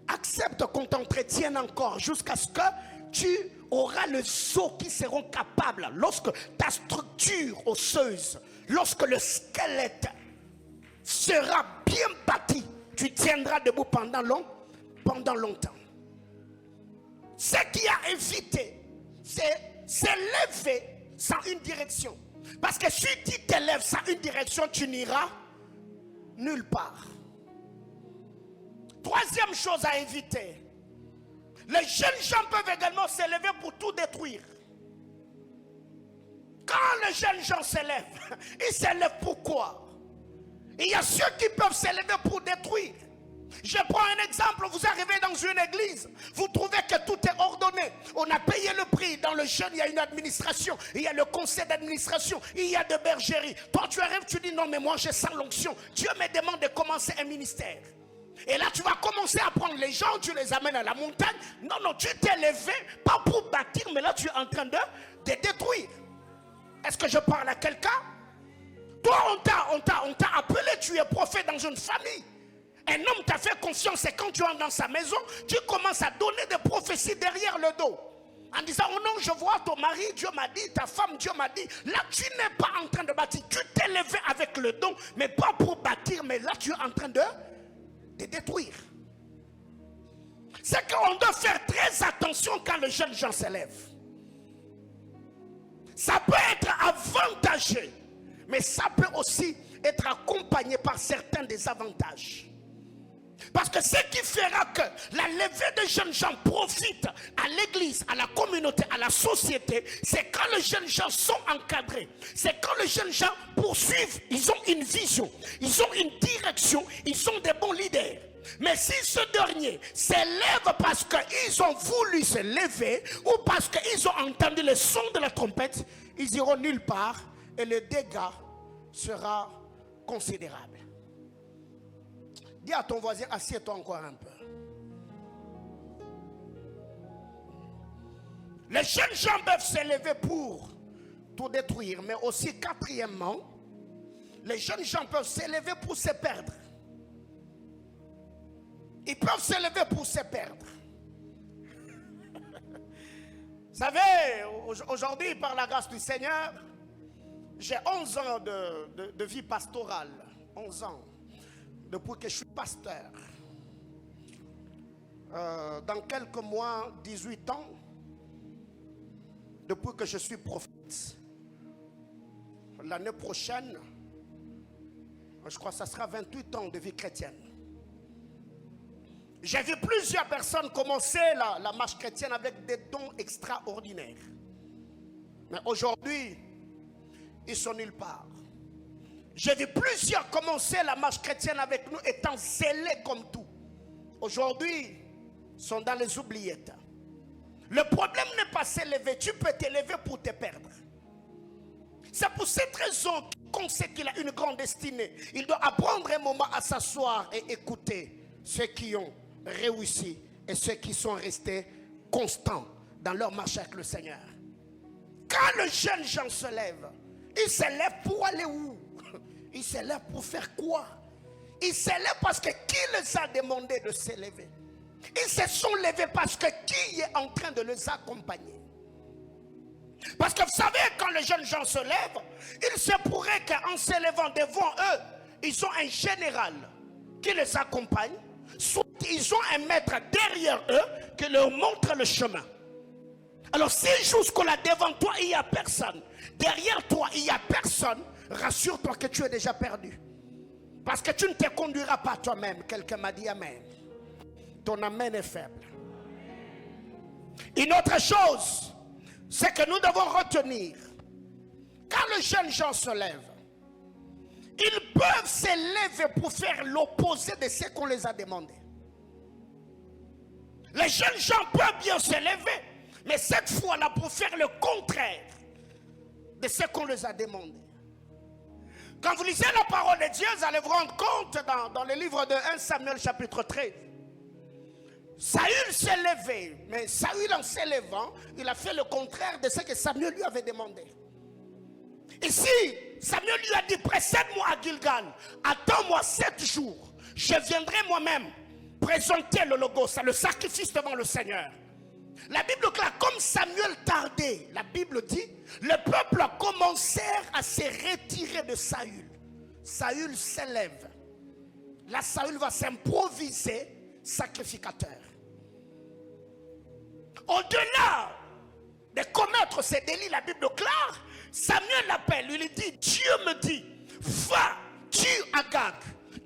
Accepte qu'on t'entretienne encore jusqu'à ce que tu auras le seau qui seront capables, lorsque ta structure osseuse, lorsque le squelette sera bien bâti, tu tiendras debout pendant longtemps. Ce qui a évité, c'est s'élever sans une direction. Parce que si tu t'élèves sans une direction, tu n'iras nulle part. Troisième chose à éviter, les jeunes gens peuvent également s'élever pour tout détruire. Quand les jeunes gens s'élèvent, ils s'élèvent pourquoi? Il y a ceux qui peuvent s'élever pour détruire. Je prends un exemple, vous arrivez dans une église, vous trouvez que tout est ordonné, on a payé le prix, dans le jeûne il y a une administration, il y a le conseil d'administration, il y a de bergerie. Toi tu arrives, tu dis non mais moi j'ai sans l'onction, Dieu me demande de commencer un ministère. Et là tu vas commencer à prendre les gens, tu les amènes à la montagne. Non, tu t'es levé, pas pour bâtir, mais là tu es en train de détruire. Est-ce que je parle à quelqu'un? Toi on t'a appelé, tu es prophète dans une famille. Un homme t'a fait confiance et quand tu entres dans sa maison, tu commences à donner des prophéties derrière le dos. En disant, oh non, je vois ton mari, Dieu m'a dit, ta femme, Dieu m'a dit. Là, tu n'es pas en train de bâtir. Tu t'es levé avec le don, mais pas pour bâtir, mais là, tu es en train de détruire. C'est qu'on doit faire très attention quand les jeunes gens se lèvent. Ça peut être avantageux, mais ça peut aussi être accompagné par certains désavantages. Parce que ce qui fera que la levée des jeunes gens profite à l'église, à la communauté, à la société, c'est quand les jeunes gens sont encadrés. C'est quand les jeunes gens poursuivent, ils ont une vision, ils ont une direction, ils sont des bons leaders. Mais si ce dernier s'élève parce qu'ils ont voulu se lever ou parce qu'ils ont entendu le son de la trompette, ils iront nulle part et le dégât sera considérable. Dis à ton voisin, assieds-toi encore un peu. Les jeunes gens peuvent s'élever pour tout détruire, mais aussi quatrièmement, les jeunes gens peuvent s'élever pour se perdre. Ils peuvent s'élever pour se perdre. Vous savez, aujourd'hui, par la grâce du Seigneur, j'ai 11 ans de vie pastorale. 11 ans. Depuis que je suis pasteur. Dans quelques mois, 18 ans. Depuis que je suis prophète. L'année prochaine, je crois que ça sera 28 ans de vie chrétienne. J'ai vu plusieurs personnes commencer la marche chrétienne avec des dons extraordinaires. Mais aujourd'hui, ils sont nulle part. J'ai vu plusieurs commencer la marche chrétienne avec nous étant zélés comme tout. Aujourd'hui, ils sont dans les oubliettes. Le problème n'est pas s'élever. Tu peux t'élever pour te perdre. C'est pour cette raison qu'on sait qu'il a une grande destinée. Il doit apprendre un moment à s'asseoir et écouter ceux qui ont réussi et ceux qui sont restés constants dans leur marche avec le Seigneur. Quand le jeune gens se lève, il se lève pour aller où? Il se lève pour faire quoi? Il se lève parce que qui les a demandé de se lever? Ils se sont levés parce que qui est en train de les accompagner? Parce que vous savez, quand les jeunes gens se lèvent, il se pourrait qu'en se levant devant eux, ils ont un général qui les accompagne, soit ils ont un maître derrière eux qui leur montre le chemin. Alors si jusque-là devant toi il n'y a personne, derrière toi il n'y a personne, rassure-toi que tu es déjà perdu. Parce que tu ne te conduiras pas toi-même. Quelqu'un m'a dit amen. Ton amen est faible. Une autre chose, c'est que nous devons retenir, quand les jeunes gens se lèvent, ils peuvent se lever pour faire l'opposé de ce qu'on les a demandé. Les jeunes gens peuvent bien se lever, mais cette fois-là pour faire le contraire de ce qu'on les a demandé. Quand vous lisez la parole de Dieu, vous allez vous rendre compte dans le livre de 1 Samuel chapitre 13. Saül s'est levé, mais Saül en s'élevant, il a fait le contraire de ce que Samuel lui avait demandé. Ici, Samuel lui a dit, précède-moi à Gilgal, attends-moi 7 jours, je viendrai moi-même présenter le logos, le sacrifice devant le Seigneur. La Bible claire, comme Samuel tardait, la Bible dit, le peuple a commencé à se retirer de Saül. Saül s'élève. Là, Saül va s'improviser sacrificateur. Au-delà de commettre ces délits, la Bible claire, Samuel l'appelle, il lui dit, Dieu me dit, va, tue Agag,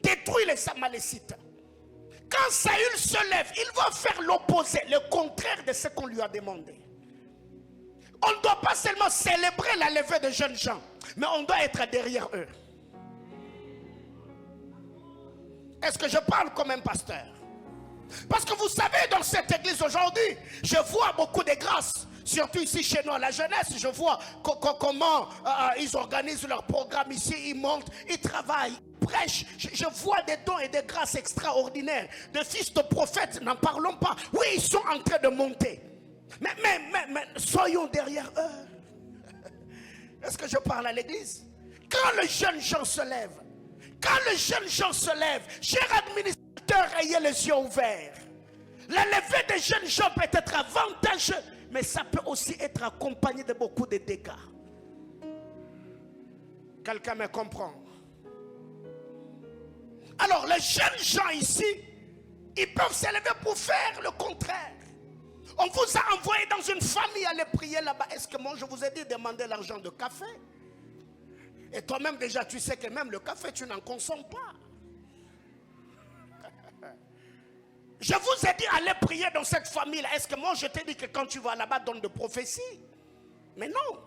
détruis les Amalécites. Quand Saül se lève, il va faire l'opposé, le contraire de ce qu'on lui a demandé. On ne doit pas seulement célébrer la levée des jeunes gens, mais on doit être derrière eux. Est-ce que je parle comme un pasteur? Parce que vous savez, dans cette église aujourd'hui, je vois beaucoup de grâces. Surtout ici chez nous à la jeunesse, je vois comment ils organisent leur programme ici, ils montent, ils travaillent, ils prêchent. Je vois des dons et des grâces extraordinaires. De fils de prophètes, n'en parlons pas. Oui, ils sont en train de monter. Mais soyons derrière eux. Est-ce que je parle à l'église? Quand les jeunes gens se lèvent, cher administrateur ayez les yeux ouverts. La levée des jeunes gens peut être avantageux, mais ça peut aussi être accompagné de beaucoup de dégâts. Quelqu'un me comprend? Alors les jeunes gens ici, ils peuvent s'élever pour faire le contraire. On vous a envoyé dans une famille aller prier là-bas. Est-ce que moi je vous ai dit de demander l'argent de café? Et toi-même déjà tu sais que même le café tu n'en consommes pas. Je vous ai dit aller prier dans cette famille là. Est-ce que moi je t'ai dit que quand tu vas là-bas donne de prophéties? Mais non.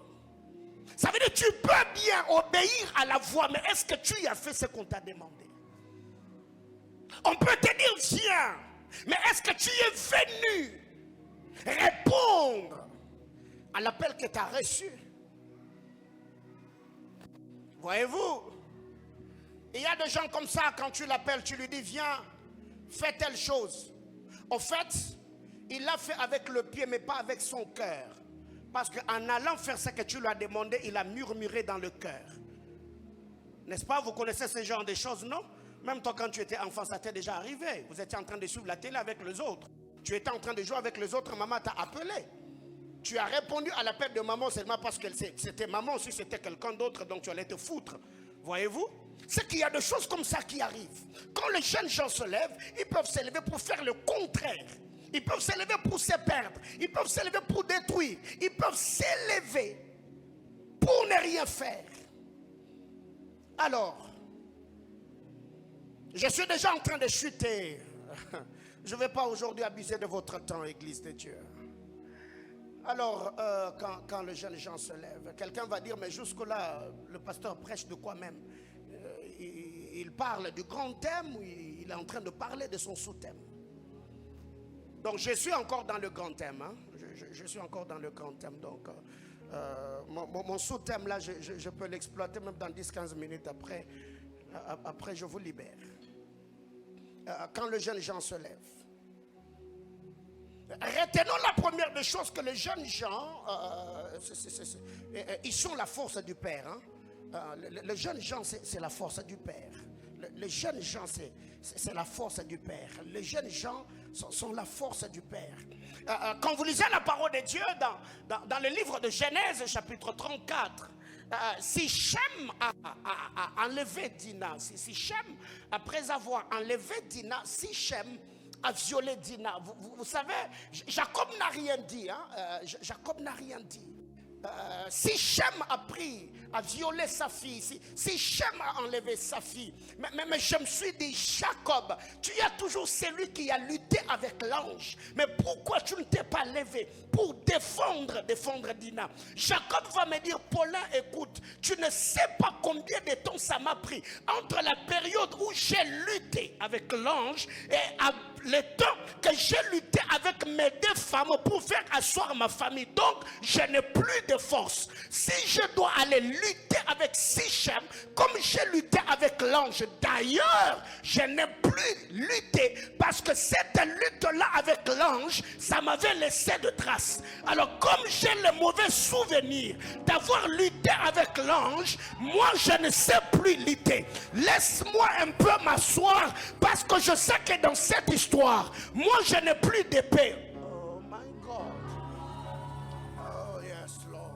Ça veut dire que tu peux bien obéir à la voix, mais est-ce que tu y as fait ce qu'on t'a demandé? On peut te dire viens, mais est-ce que tu es venu répondre à l'appel que tu as reçu? Voyez-vous, il y a des gens comme ça, quand tu l'appelles, tu lui dis viens, fais telle chose. En fait, il l'a fait avec le pied, mais pas avec son cœur. Parce qu'en allant faire ce que tu lui as demandé, il a murmuré dans le cœur. N'est-ce pas? Vous connaissez ce genre de choses, non? Même toi, quand tu étais enfant, ça t'est déjà arrivé. Vous étiez en train de suivre la télé avec les autres. Tu étais en train de jouer avec les autres, maman t'a appelé. Tu as répondu à l'appel de maman seulement parce que c'était maman, si c'était quelqu'un d'autre, donc tu allais te foutre. Voyez-vous? C'est qu'il y a des choses comme ça qui arrivent. Quand les jeunes gens se lèvent, ils peuvent s'élever pour faire le contraire. Ils peuvent s'élever pour se perdre. Ils peuvent s'élever pour détruire. Ils peuvent s'élever pour ne rien faire. Alors, je suis déjà en train de chuter. Je ne vais pas aujourd'hui abuser de votre temps, Église de Dieu. Alors, quand les jeunes gens se lèvent, quelqu'un va dire, mais jusque-là, le pasteur prêche de quoi même? Il parle du grand thème ou il est en train de parler de son sous-thème? Donc, je suis encore dans le grand thème. Hein? Je suis encore dans le grand thème. Donc, mon sous-thème, là, je peux l'exploiter même dans 10-15 minutes après. Après, je vous libère. Quand les jeunes gens se lèvent, retenons la première des choses que les jeunes gens, ils sont la force du Père. Hein? Les jeunes gens, c'est la force du Père. Les jeunes gens, c'est la force du Père. Les jeunes gens sont la force du Père. Quand vous lisez la parole de Dieu dans le livre de Genèse, chapitre 34, si Shem a enlevé Dina, si Shem, après avoir enlevé Dina, si Shem a violé Dina, vous savez, Jacob n'a rien dit. Hein? Jacob n'a rien dit. Si Shem a violé sa fille, si Shem a enlevé sa fille, mais je me suis dit, Jacob, tu as toujours celui qui a lutté avec l'ange, mais pourquoi tu ne t'es pas levé pour défendre Dina? Jacob va me dire, Paulin, écoute, tu ne sais pas combien de temps ça m'a pris entre la période où j'ai lutté avec l'ange et le temps que j'ai lutté avec mes deux femmes pour faire asseoir ma famille. Donc, je n'ai plus de force. Si je dois aller lutter avec Sichem, comme j'ai lutté avec l'ange, d'ailleurs, je n'ai plus lutté parce que cette lutte-là avec l'ange, ça m'avait laissé de traces. Alors, comme j'ai le mauvais souvenir d'avoir lutté avec l'ange, moi, je ne sais plus lutter. Laisse-moi un peu m'asseoir parce que je sais que dans cette histoire, moi, je n'ai plus d'épée. Oh my God. Oh yes, Lord.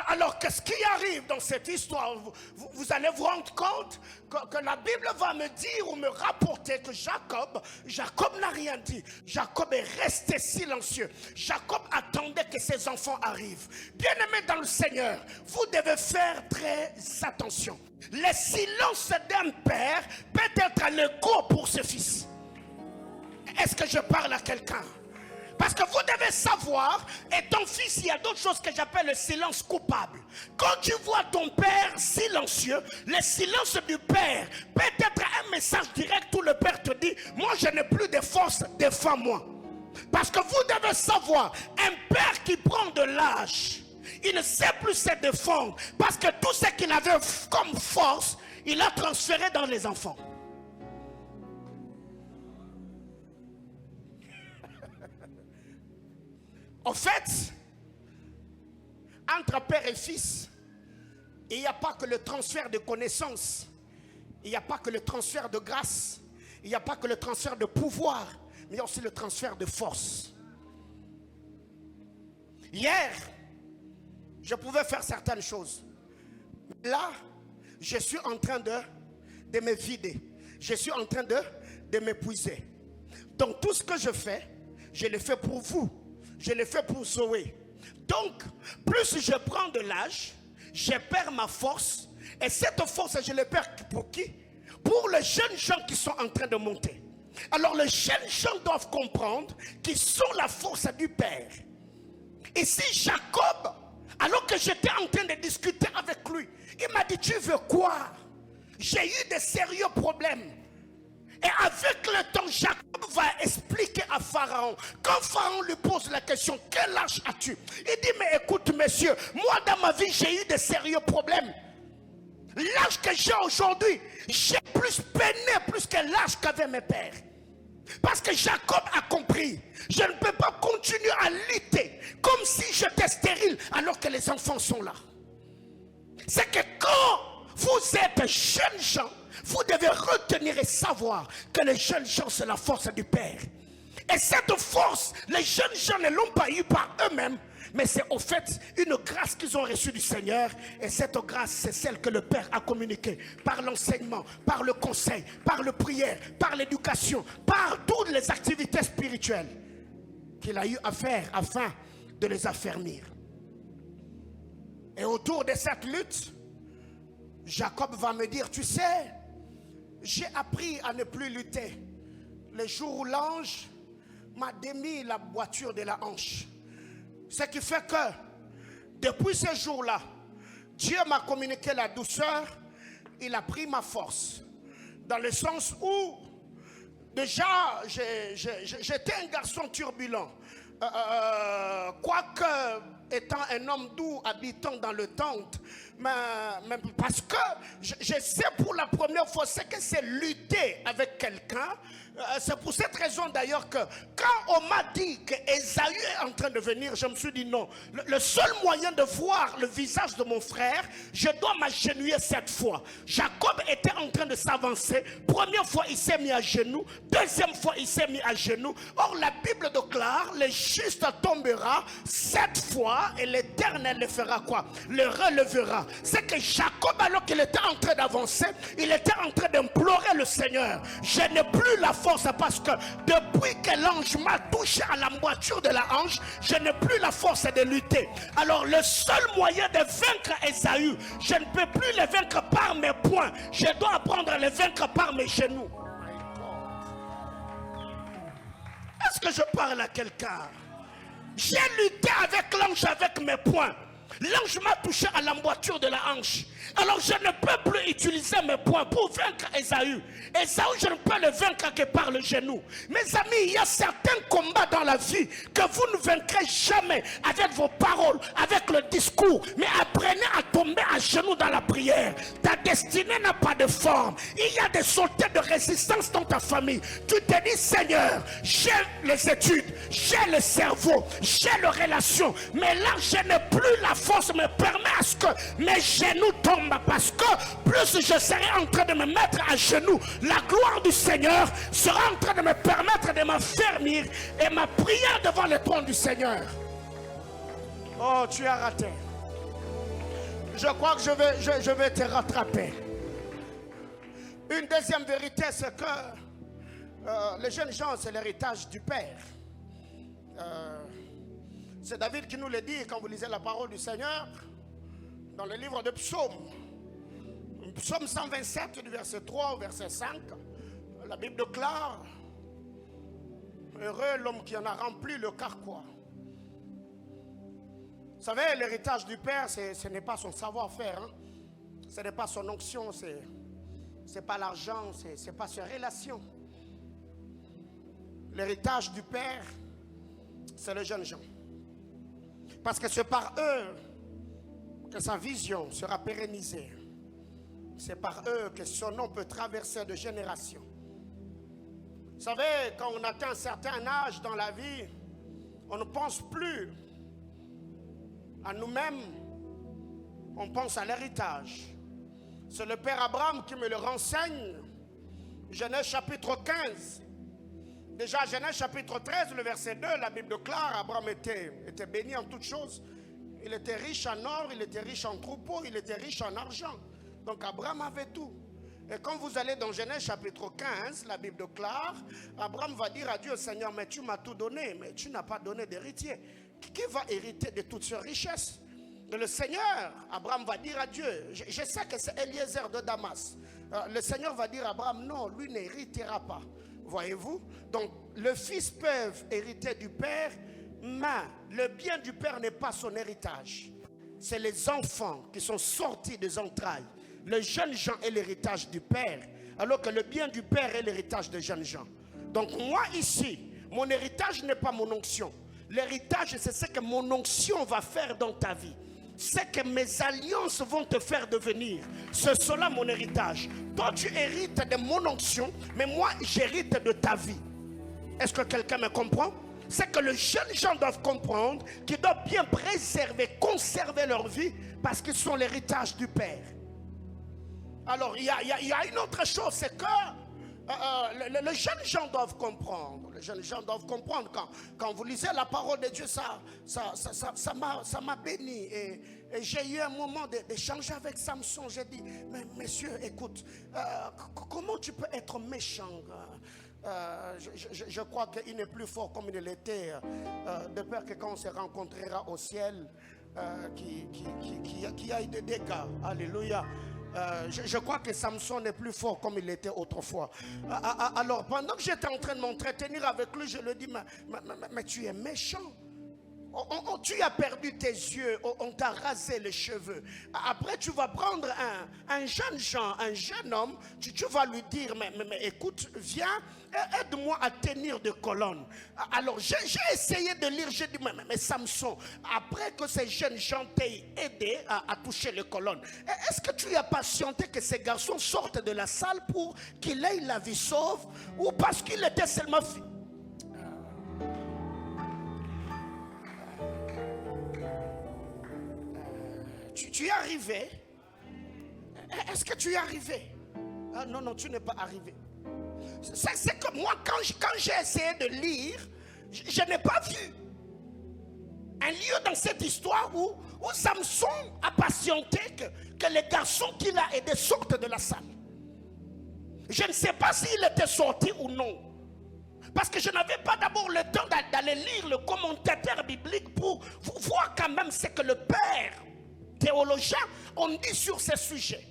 Alors, qu'est-ce qui arrive dans cette histoire? Vous allez vous rendre compte que la Bible va me dire ou me rapporter que Jacob n'a rien dit. Jacob est resté silencieux. Jacob attendait que ses enfants arrivent. Bien-aimés dans le Seigneur, vous devez faire très attention. Le silence d'un père peut être un écho pour ce fils. Est-ce que je parle à quelqu'un? Parce que vous devez savoir, et ton fils, il y a d'autres choses que j'appelle le silence coupable. Quand tu vois ton père silencieux, le silence du père peut être un message direct où le père te dit, moi je n'ai plus de force, défends-moi. Parce que vous devez savoir, un père qui prend de l'âge, il ne sait plus se défendre. Parce que tout ce qu'il avait comme force, il a transféré dans les enfants. En fait, entre père et fils, il n'y a pas que le transfert de connaissances, il n'y a pas que le transfert de grâce, il il n'y a pas que le transfert de pouvoir, mais il y a aussi le transfert de force. Hier, je pouvais faire certaines choses. Là, je suis en train de me vider. Je suis en train de m'épuiser. Donc tout ce que je fais, je le fais pour vous. Je le fais pour Zoé. Donc, plus je prends de l'âge, je perds ma force. Et cette force, je la perds pour qui? Pour les jeunes gens qui sont en train de monter. Alors les jeunes gens doivent comprendre qu'ils sont la force du Père. Et si Jacob, alors que j'étais en train de discuter avec lui, il m'a dit, tu veux quoi? J'ai eu de sérieux problèmes. Et avec le temps, Jacob va expliquer à Pharaon. Quand Pharaon lui pose la question, quel âge as-tu? Il dit, mais écoute monsieur, moi dans ma vie j'ai eu de sérieux problèmes. L'âge que j'ai aujourd'hui, j'ai plus peiné plus que l'âge qu'avaient mes pères. Parce que Jacob a compris, je ne peux pas continuer à lutter comme si j'étais stérile alors que les enfants sont là. C'est que quand vous êtes jeunes gens, vous devez retenir et savoir que les jeunes gens, c'est la force du Père. Et cette force, les jeunes gens ne l'ont pas eu par eux-mêmes, mais c'est au fait une grâce qu'ils ont reçue du Seigneur. Et cette grâce, c'est celle que le Père a communiquée par l'enseignement, par le conseil, par la prière, par l'éducation, par toutes les activités spirituelles qu'il a eu à faire afin de les affermir. Et autour de cette lutte, Jacob va me dire, tu sais, j'ai appris à ne plus lutter. Le jour où l'ange m'a démis la boiture de la hanche. Ce qui fait que, depuis ce jour-là, Dieu m'a communiqué la douceur, il a pris ma force. Dans le sens où, déjà, j'étais un garçon turbulent. Quoique, étant un homme doux, habitant dans le tente, mais parce que je sais pour la première fois ce que c'est lutter avec quelqu'un. C'est pour cette raison d'ailleurs que quand on m'a dit qu'Ésaü est en train de venir, je me suis dit non. Le seul moyen de voir le visage de mon frère, je dois m'agenouiller cette fois. Jacob était en train de s'avancer. Première fois, il s'est mis à genoux. Deuxième fois, il s'est mis à genoux. Or, la Bible déclare, le juste tombera 7 fois et l'Éternel le fera quoi? Le relevera. C'est que Jacob, alors qu'il était en train d'avancer, il était en train d'implorer le Seigneur. Je n'ai plus la force parce que depuis que l'ange m'a touché à la moiture de la hanche, je n'ai plus la force de lutter. Alors le seul moyen de vaincre Ésaü, je ne peux plus le vaincre par mes poings, je dois apprendre à le vaincre par mes genoux. Est-ce que je parle à quelqu'un? J'ai lutté avec l'ange avec mes poings. L'ange m'a touché à la moiture de la hanche. Alors je ne peux plus utiliser mes poings pour vaincre Ésaü. Ésaü, je ne peux le vaincre que par le genou. Mes amis, il y a certains combats dans la vie que vous ne vaincrez jamais avec vos paroles, avec le discours. Mais apprenez à tomber à genoux dans la prière. Ta destinée n'a pas de forme. Il y a des sautés de résistance dans ta famille. Tu te dis, Seigneur, j'ai les études, j'ai le cerveau, j'ai les relations. Mais là, je n'ai plus la force me permet à ce que mes genoux tombent, parce que plus je serai en train de me mettre à genoux, la gloire du Seigneur sera en train de me permettre de m'affermir et ma prière devant le trône du Seigneur. Oh, tu as raté. Je crois que je vais te rattraper. Une deuxième vérité, c'est que les jeunes gens, c'est l'héritage du Père. C'est David qui nous le dit quand vous lisez la parole du Seigneur dans le livre de Psaumes. Psaume 127, du verset 3 au verset 5. La Bible déclare: heureux l'homme qui en a rempli le carquois. Vous savez, l'héritage du Père, ce n'est pas son savoir-faire. Hein? Ce n'est pas son onction, c'est pas l'argent, c'est pas ses relations. L'héritage du Père, c'est les jeunes gens. Parce que c'est par eux que sa vision sera pérennisée. C'est par eux que son nom peut traverser de générations. Vous savez, quand on atteint un certain âge dans la vie, on ne pense plus à nous-mêmes, on pense à l'héritage. C'est le Père Abraham qui me le renseigne Genèse chapitre 15. Déjà, Genèse chapitre 13, le verset 2, la Bible déclare, Abraham était béni en toutes choses. Il était riche en or, il était riche en troupeaux, il était riche en argent. Donc Abraham avait tout. Et quand vous allez dans Genèse chapitre 15, la Bible déclare, Abraham va dire à Dieu, Seigneur, mais tu m'as tout donné, mais tu n'as pas donné d'héritier. Qui va hériter de toutes ces richesses? Et le Seigneur, Abraham va dire à Dieu, je sais que c'est Eliezer de Damas. Le Seigneur va dire à Abraham, non, lui n'héritera pas. Voyez-vous? Donc, le fils peut hériter du père, mais le bien du père n'est pas son héritage. C'est les enfants qui sont sortis des entrailles. Le jeune Jean est l'héritage du père, alors que le bien du père est l'héritage de jeune Jean. Donc, moi ici, mon héritage n'est pas mon onction. L'héritage, c'est ce que mon onction va faire dans ta vie. C'est que mes alliances vont te faire devenir. C'est cela mon héritage. Toi, tu hérites de mon onction, mais moi, j'hérite de ta vie. Est-ce que quelqu'un me comprend? C'est que les jeunes gens doivent comprendre qu'ils doivent bien préserver, conserver leur vie, parce qu'ils sont l'héritage du Père. Alors, il y a une autre chose, c'est que les jeunes gens doivent comprendre. Les jeunes gens doivent comprendre. Quand vous lisez la parole de Dieu, ça m'a béni. Et j'ai eu un moment d'échanger avec Samson. J'ai dit, mais monsieur, écoute, comment tu peux être méchant? Je crois qu'il n'est plus fort comme il l'était. De peur que quand on se rencontrera au ciel, qu'il y ait des dégâts. Alléluia. Je crois que Samson n'est plus fort comme il l'était autrefois. Alors, pendant que j'étais en train de m'entretenir avec lui, je lui dis, mais tu es méchant. Tu as perdu tes yeux, on t'a rasé les cheveux. Après, tu vas prendre un jeune Jean, un jeune homme, tu vas lui dire, mais écoute, viens, aide-moi à tenir des colonnes. Alors, j'ai essayé de lire, j'ai dit, mais Samson, après que ces jeunes gens t'aient aidé à toucher les colonnes, est-ce que tu as patienté que ces garçons sortent de la salle pour qu'il ait la vie sauve, ou parce qu'il était seulement... Tu es arrivé? Est-ce que tu es arrivé? Ah non, non, tu n'es pas arrivé. C'est que moi, quand j'ai essayé de lire, je n'ai pas vu un lieu dans cette histoire où Samson a patienté que les garçons qu'il a aidés sortent de la salle. Je ne sais pas s'il était sorti ou non. Parce que je n'avais pas d'abord le temps d'aller lire le commentateur biblique pour voir quand même ce que le Père théologien on dit sur ce sujet.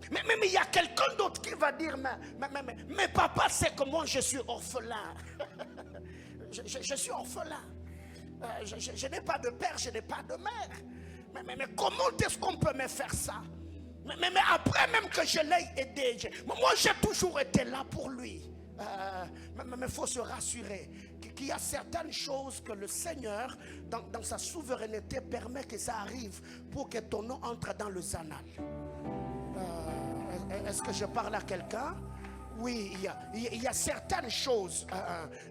Mais il y a quelqu'un d'autre qui va dire, mais papa sait que moi je suis orphelin. je suis orphelin. Je n'ai pas de père, je n'ai pas de mère. Mais comment est-ce qu'on peut me faire ça? Mais après même que je l'ai aidé, moi j'ai toujours été là pour lui. Mais il faut se rassurer qu'il y a certaines choses que le Seigneur, dans sa souveraineté, permet que ça arrive pour que ton nom entre dans le annales. Est-ce que je parle à quelqu'un? Oui, il y a certaines choses.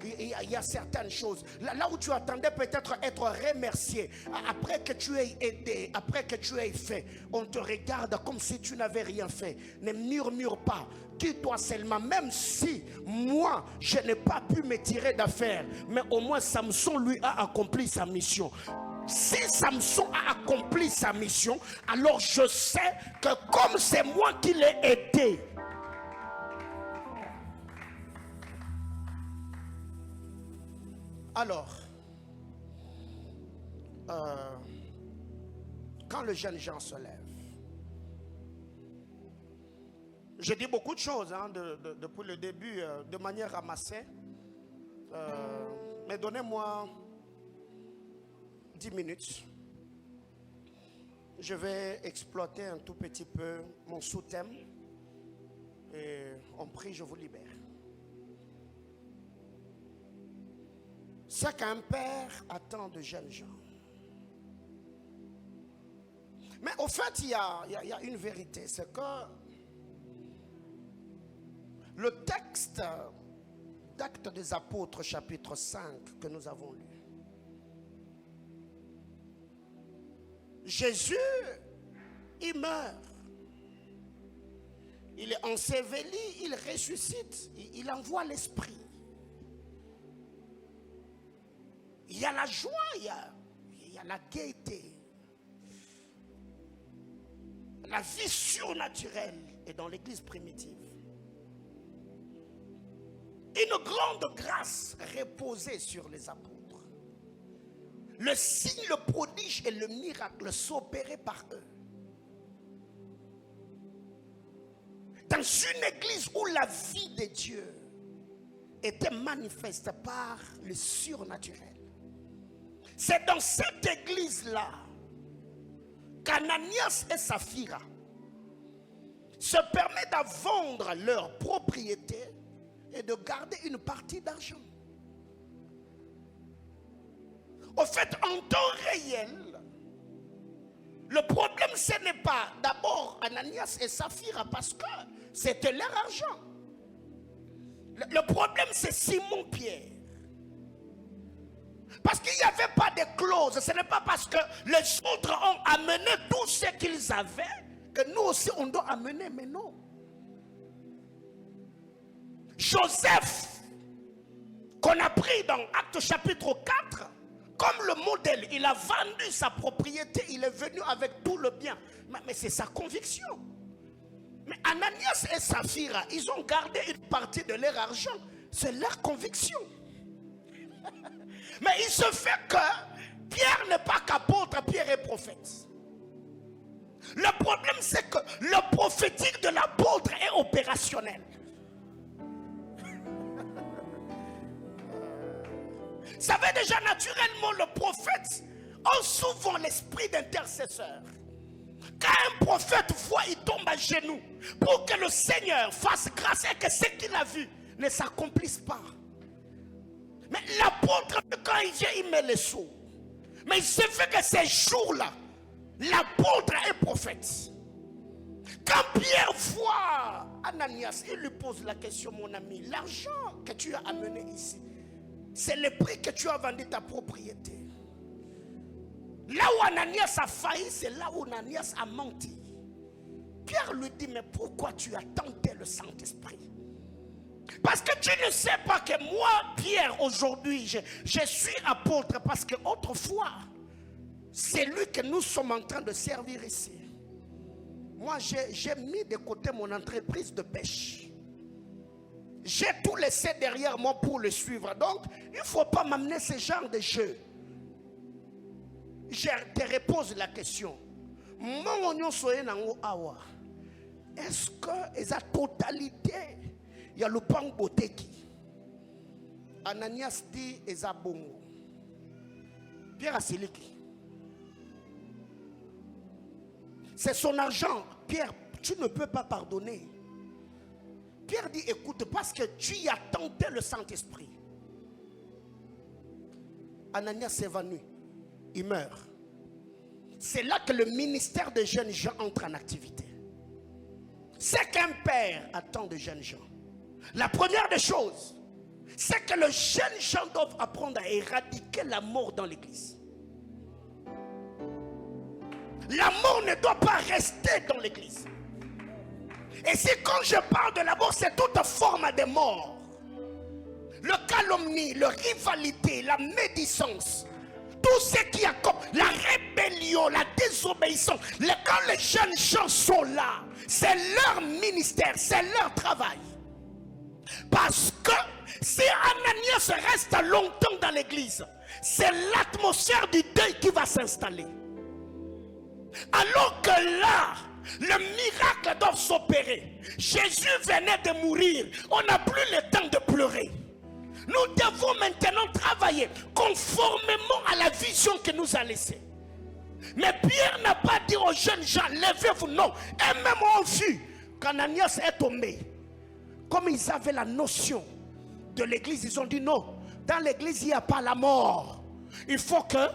Il y a certaines choses. Là où tu attendais peut-être être remercié, après que tu aies aidé, après que tu aies fait, on te regarde comme si tu n'avais rien fait. Ne murmure pas. Dis-toi seulement, même si moi, je n'ai pas pu me tirer d'affaire, mais au moins Samson, lui, a accompli sa mission. Si Samson a accompli sa mission, alors je sais que comme c'est moi qui l'ai aidé, alors, quand le jeune Jean se lève, j'ai dit beaucoup de choses depuis le début, de manière ramassée. Mais donnez-moi 10 minutes. Je vais exploiter un tout petit peu mon sous-thème. Et on prie, je vous libère. C'est qu'un père attend de jeunes gens. Mais au fait, il y a une vérité. C'est que le texte d'Actes des Apôtres, chapitre 5, que nous avons lu. Jésus, il meurt. Il est enseveli, il ressuscite, il envoie l'esprit. Il y a la joie, il y a la gaieté. La vie surnaturelle est dans l'église primitive. Une grande grâce reposait sur les apôtres. Le signe, le prodige et le miracle s'opéraient par eux. Dans une église où la vie de Dieu était manifeste par le surnaturel. C'est dans cette église-là qu'Ananias et Saphira se permettent de vendre leur propriété et de garder une partie d'argent. Au fait, en temps réel, le problème ce n'est pas d'abord Ananias et Saphira parce que c'était leur argent. Le problème c'est Simon-Pierre. Parce qu'il n'y avait pas de clause. Ce n'est pas parce que les autres ont amené tout ce qu'ils avaient que nous aussi on doit amener, mais non. Joseph, qu'on a pris dans Actes chapitre 4, comme le modèle, il a vendu sa propriété, il est venu avec tout le bien. Mais c'est sa conviction. Mais Ananias et Saphira, ils ont gardé une partie de leur argent. C'est leur conviction. Mais il se fait que Pierre n'est pas qu'apôtre, Pierre est prophète. Le problème c'est que le prophétique de l'apôtre est opérationnel. Vous savez déjà naturellement le prophète a souvent l'esprit d'intercesseur. Quand un prophète voit, il tombe à genoux pour que le Seigneur fasse grâce et que ce qu'il a vu ne s'accomplisse pas. Mais l'apôtre, quand il vient, il met les sous. Mais il se fait que ces jours-là, l'apôtre est prophète. Quand Pierre voit Ananias, il lui pose la question, mon ami, l'argent que tu as amené ici, c'est le prix que tu as vendu ta propriété. Là où Ananias a failli, c'est là où Ananias a menti. Pierre lui dit, mais pourquoi tu as tenté le Saint-Esprit? Parce que tu ne sais pas que moi, Pierre, aujourd'hui, je suis apôtre parce que autrefois, c'est lui que nous sommes en train de servir ici. Moi, j'ai mis de côté mon entreprise de pêche. J'ai tout laissé derrière moi pour le suivre. Donc, il ne faut pas m'amener ce genre de jeu. Je te repose la question. Est-ce que la totalité, il y a le pan boteki? Ananias dit eza bongo. Pierre Asiliki. C'est son argent. Pierre, tu ne peux pas pardonner. Pierre dit, écoute, parce que tu y as tenté le Saint-Esprit. Ananias s'évanouit. Il meurt. C'est là que le ministère des jeunes gens entre en activité. C'est qu'un père attend de jeunes gens. La première des choses, c'est que les jeunes gens doivent apprendre à éradiquer la mort dans l'église. La mort ne doit pas rester dans l'église. Et c'est quand je parle de la mort, c'est toute forme de mort. Le calomnie, la rivalité, la médisance, tout ce qui a comme la rébellion, la désobéissance. Quand les jeunes gens sont là, c'est leur ministère, c'est leur travail. Parce que si Ananias reste longtemps dans l'église, c'est l'atmosphère du deuil qui va s'installer. Alors que là, le miracle doit s'opérer. Jésus venait de mourir. On n'a plus le temps de pleurer. Nous devons maintenant travailler conformément à la vision que nous a laissée. Mais Pierre n'a pas dit aux jeunes gens, levez-vous, non. Et même ont vu qu'Ananias est tombé. Comme ils avaient la notion de l'église, ils ont dit non. Dans l'église, il n'y a pas la mort. Il faut que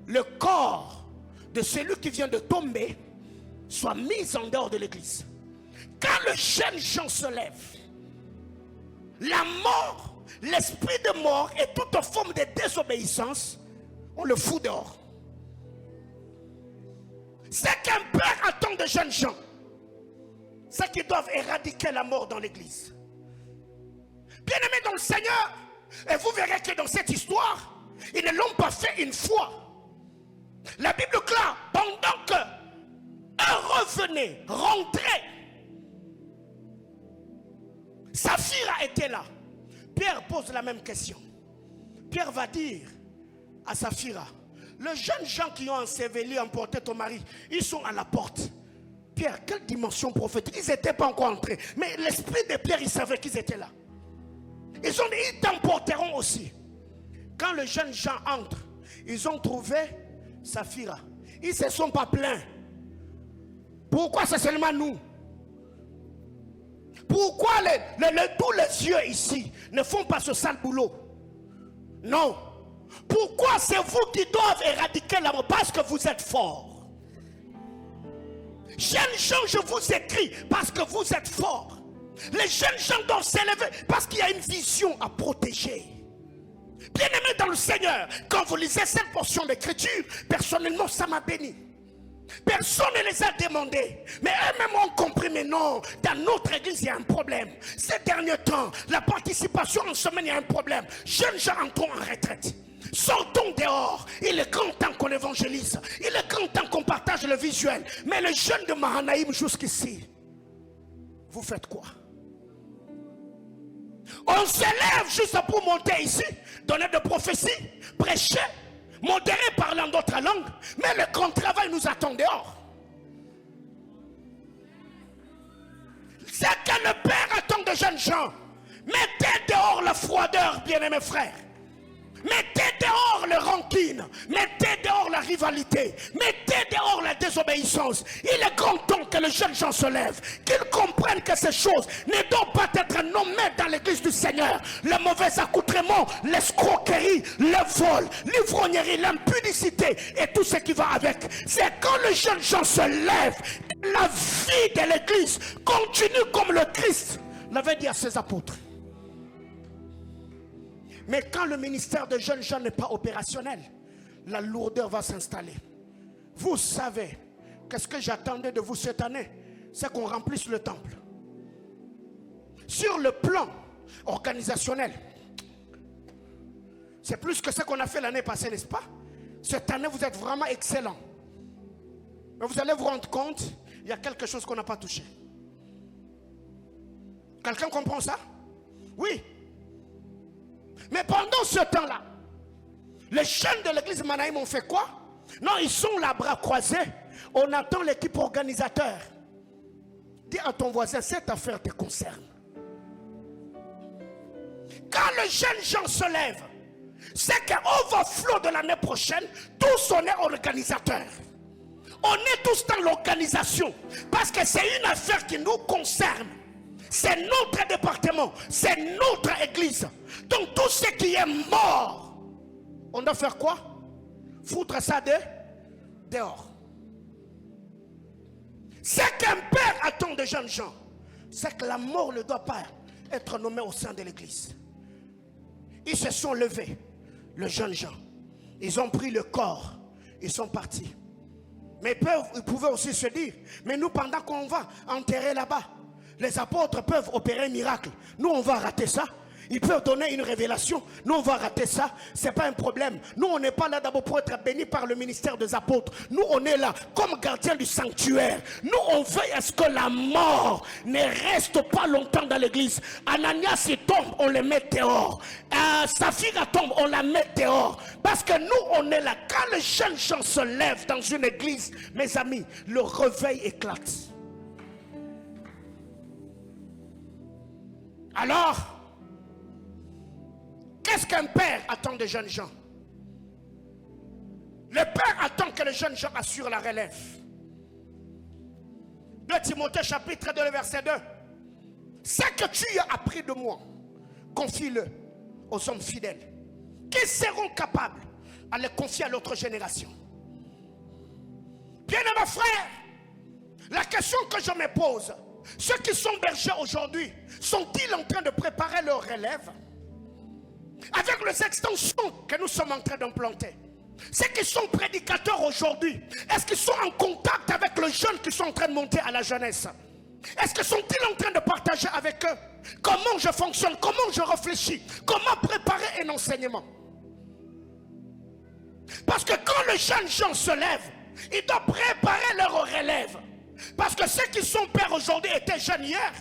le corps de celui qui vient de tomber soit mis en dehors de l'église. Quand le jeune Jean se lève, la mort, l'esprit de mort et toute forme de désobéissance, on le fout dehors. C'est qu'un père attend de jeunes gens. ceux qui doivent éradiquer la mort dans l'église. Bien-aimés dans le Seigneur, et vous verrez que dans cette histoire, ils ne l'ont pas fait une fois. La Bible clame, pendant que eux revenaient, rentraient, Saphira était là. Pierre pose la même question. Pierre va dire à Saphira, les jeunes gens qui ont enseveli, emporté ton mari, ils sont à la porte. Pierre, quelle dimension prophétique? Ils n'étaient pas encore entrés. Mais l'esprit de Pierre, il savait qu'ils étaient là. Ils ont dit, ils t'emporteront aussi. Quand les jeunes gens entrent, ils ont trouvé Saphira. Ils ne se sont pas plaints. Pourquoi c'est seulement nous? Pourquoi tous les yeux ici ne font pas ce sale boulot? Non. Pourquoi c'est vous qui doivent éradiquer la mort? Parce que vous êtes forts. Jeunes gens, je vous écris parce que vous êtes forts. Les jeunes gens doivent s'élever parce qu'il y a une vision à protéger. Bien-aimés dans le Seigneur, quand vous lisez cette portion d'écriture, personnellement, ça m'a béni. Personne ne les a demandés. Mais eux-mêmes ont compris, mais non, dans notre église, il y a un problème. Ces derniers temps, la participation en semaine, il y a un problème. Jeunes gens entrons en retraite. Sortons dehors. Il est grand temps qu'on évangélise. Il est grand temps qu'on partage le visuel. Mais les jeunes de Mahanaïm jusqu'ici, vous faites quoi? On s'élève juste pour monter ici, donner des prophéties, prêcher, modérer, parler en d'autres langues, mais le grand travail nous attend dehors. C'est que le Père attend de jeunes gens. Mettez dehors la froideur, bien-aimés frères. Mettez dehors le rancune. Mettez dehors la rivalité. Mettez dehors la désobéissance. Il est grand temps que les jeunes gens se lèvent, qu'ils comprennent que ces choses ne doivent pas être nommées dans l'église du Seigneur. Le mauvais accoutrement, l'escroquerie, le vol, l'ivrognerie, l'impudicité et tout ce qui va avec. C'est quand les jeunes gens se lèvent, la vie de l'église continue comme le Christ l'avait dit à ses apôtres. Mais quand le ministère de jeunes gens n'est pas opérationnel, la lourdeur va s'installer. Vous savez, qu'est-ce que j'attendais de vous cette année? C'est qu'on remplisse le temple. Sur le plan organisationnel, c'est plus que ce qu'on a fait l'année passée, n'est-ce pas? Cette année, vous êtes vraiment excellent. Mais vous allez vous rendre compte, il y a quelque chose qu'on n'a pas touché. Quelqu'un comprend ça? Oui. Mais pendant ce temps-là, les jeunes de l'église Mahanaïm ont fait quoi? Non, ils sont là, bras croisés. On attend l'équipe organisateur. Dis à ton voisin, cette affaire te concerne. Quand les jeunes gens se lèvent, c'est qu'au overflow de l'année prochaine, tous on est organisateurs. On est tous dans l'organisation. Parce que c'est une affaire qui nous concerne. C'est notre département, c'est notre église. Donc tout ce qui est mort, on doit faire quoi? Foutre ça dehors. Ce qu'un père attend de jeunes gens, c'est que la mort ne doit pas être nommée au sein de l'église. Ils se sont levés, les jeunes gens. Ils ont pris le corps, ils sont partis. Mais ils pouvaient aussi se dire, mais nous pendant qu'on va enterrer là-bas, les apôtres peuvent opérer un miracle. Nous, on va rater ça. Ils peuvent donner une révélation. Nous, on va rater ça. Ce n'est pas un problème. Nous, on n'est pas là d'abord pour être bénis par le ministère des apôtres. Nous, on est là comme gardiens du sanctuaire. Nous, on veut à ce que la mort ne reste pas longtemps dans l'église. Ananias, il tombe, on le met dehors. Saphira tombe, on la met dehors. Parce que nous, on est là. Quand les jeunes gens se lèvent dans une église, mes amis, le réveil éclate. Alors, qu'est-ce qu'un père attend des jeunes gens? Le père attend que les jeunes gens assurent la relève. 2 Timothée chapitre 2 verset 2. Ce que tu as appris de moi, confie-le aux hommes fidèles qui seront capables à le confier à l'autre génération. Bien-aimés frères, la question que je me pose, ceux qui sont bergers aujourd'hui, sont-ils en train de préparer leur relève? Avec les extensions que nous sommes en train d'implanter, ceux qui sont prédicateurs aujourd'hui, est-ce qu'ils sont en contact avec les jeunes qui sont en train de monter à la jeunesse? Est-ce que sont-ils en train de partager avec eux comment je fonctionne, comment je réfléchis, comment préparer un enseignement? Parce que quand les jeunes gens se lèvent, ils doivent préparer leur relève. Parce que ceux qui sont pères aujourd'hui étaient jeunes hier.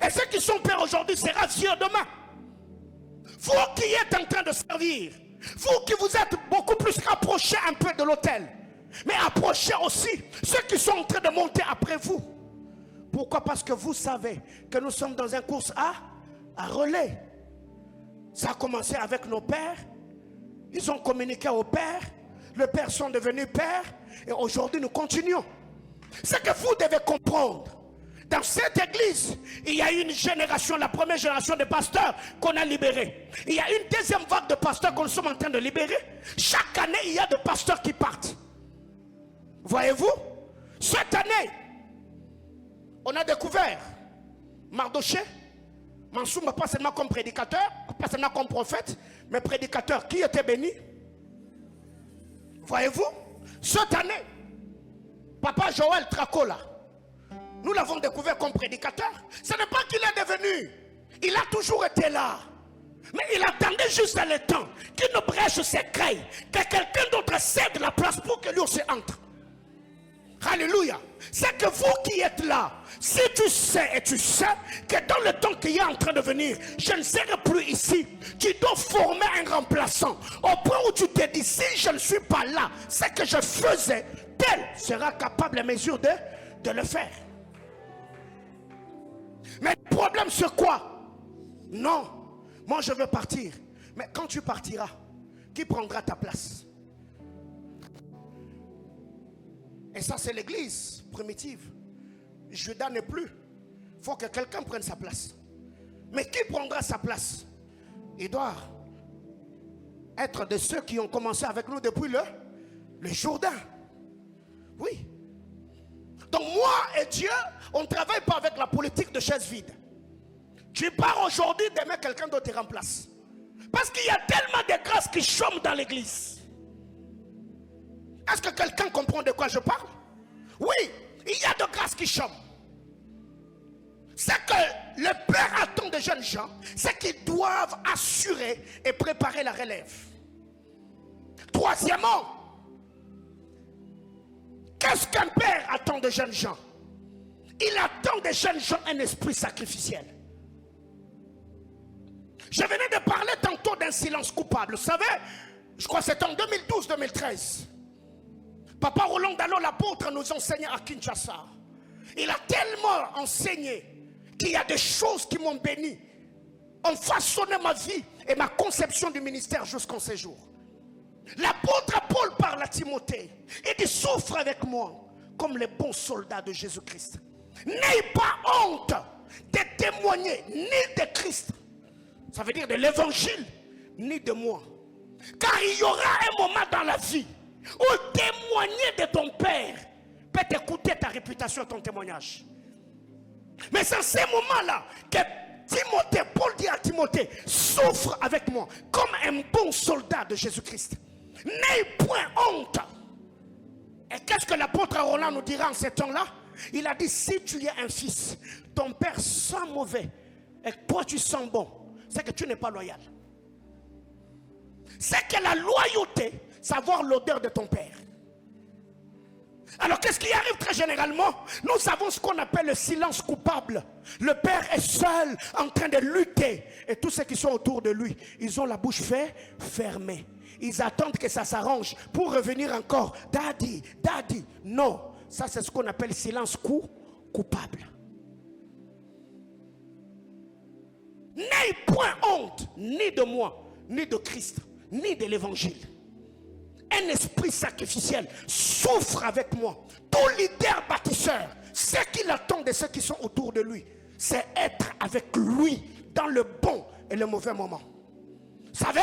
Et ceux qui sont pères aujourd'hui seront vieux demain. Vous qui êtes en train de servir, vous qui vous êtes beaucoup plus rapprochés un peu de l'autel, mais approchez aussi ceux qui sont en train de monter après vous. Pourquoi? Parce que vous savez que nous sommes dans une course à relais. Ça a commencé avec nos pères. Ils ont communiqué au Père. Les pères sont devenus pères. Et aujourd'hui, nous continuons. Ce que vous devez comprendre, dans cette église, il y a une génération, la première génération de pasteurs qu'on a libérés. Il y a une deuxième vague de pasteurs que nous sommes en train de libérer. Chaque année, il y a des pasteurs qui partent. Voyez-vous? Cette année, on a découvert Mardoché, Mansouma, pas seulement comme prédicateur, pas seulement comme prophète, mais prédicateur qui était béni. Voyez-vous? Cette année, Papa Joël Tracola, nous l'avons découvert comme prédicateur. Ce n'est pas qu'il est devenu, il a toujours été là. Mais il attendait juste le temps qu'une brèche s'éclaire, que quelqu'un d'autre cède la place pour que lui aussi entre. Alléluia. C'est que vous qui êtes là, si tu sais et tu sais que dans le temps qui est en train de venir, je ne serai plus ici, tu dois former un remplaçant au point où tu te dis, si je ne suis pas là, ce que je faisais, tel sera capable à mesure de le faire. Mais le problème c'est quoi? Non, moi je veux partir. Mais quand tu partiras, qui prendra ta place? Et ça c'est l'église primitive. Judas n'est plus. Il faut que quelqu'un prenne sa place. Mais qui prendra sa place? Il doit être de ceux qui ont commencé avec nous depuis le Jourdain. Oui. Donc moi et Dieu, on ne travaille pas avec la politique de chaise vide. Tu pars aujourd'hui, demain quelqu'un d'autre te remplace. Parce qu'il y a tellement de grâces qui chôment dans l'église. Est-ce que quelqu'un comprend de quoi je parle? Oui, il y a de grâces qui chôment. C'est que le Père attend des jeunes gens, c'est qu'ils doivent assurer et préparer la relève. Troisièmement, qu'est-ce qu'un Père attend des jeunes gens? Il attend des jeunes gens un esprit sacrificiel. Je venais de parler tantôt d'un silence coupable. Vous savez, je crois que c'était en 2012-2013. Papa Roland Dallot, l'apôtre, nous enseignait à Kinshasa. Il a tellement enseigné qu'il y a des choses qui m'ont béni, ont façonné ma vie et ma conception du ministère jusqu'en ces jours. L'apôtre Paul parle à Timothée et dit: souffre avec moi comme les bons soldats de Jésus-Christ. N'aie pas honte de témoigner ni de Christ, ça veut dire de l'évangile, ni de moi. Car il y aura un moment dans la vie où témoigner de ton Père peut t'écouter ta réputation, ton témoignage. Mais c'est ces moments-là que Timothée, Paul dit à Timothée: souffre avec moi comme un bon soldat de Jésus-Christ. N'aie point honte. Et qu'est-ce que l'apôtre Roland nous dira en ces temps-là? Il a dit: si tu es un fils, ton père sent mauvais et toi tu sens bon, c'est que tu n'es pas loyal. C'est que la loyauté, savoir l'odeur de ton père. Alors qu'est-ce qui arrive très généralement? Nous avons ce qu'on appelle le silence coupable. Le père est seul en train de lutter et tous ceux qui sont autour de lui, ils ont la bouche fermée. Ils attendent que ça s'arrange pour revenir encore. Daddy, daddy. Non, ça c'est ce qu'on appelle silence coupable. N'aie point honte ni de moi, ni de Christ, ni de l'évangile. Un esprit sacrificiel souffre avec moi. Tout leader bâtisseur, ce qu'il attend de ceux qui sont autour de lui, c'est être avec lui dans le bon et le mauvais moment. Vous savez,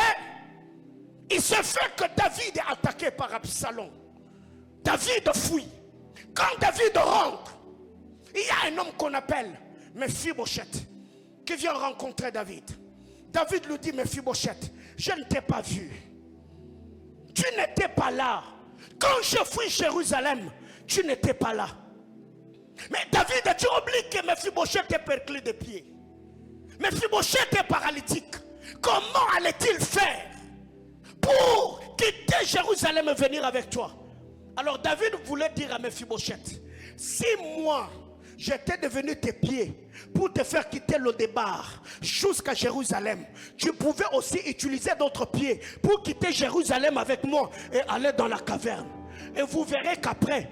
il se fait que David est attaqué par Absalom. David fuit. Quand David rentre, il y a un homme qu'on appelle Mephibosheth qui vient rencontrer David. David lui dit: Mephibosheth, je ne t'ai pas vu. Tu n'étais pas là. Quand je fus Jérusalem, tu n'étais pas là. Mais David a dit, oublie que Mephibosheth est perclé des pieds. Mephibosheth est paralytique. Comment allait-il faire pour quitter Jérusalem et venir avec toi? Alors David voulait dire à Mephibosheth, si moi j'étais devenu tes pieds pour te faire quitter le départ jusqu'à Jérusalem, tu pouvais aussi utiliser d'autres pieds pour quitter Jérusalem avec moi et aller dans la caverne. Et vous verrez qu'après,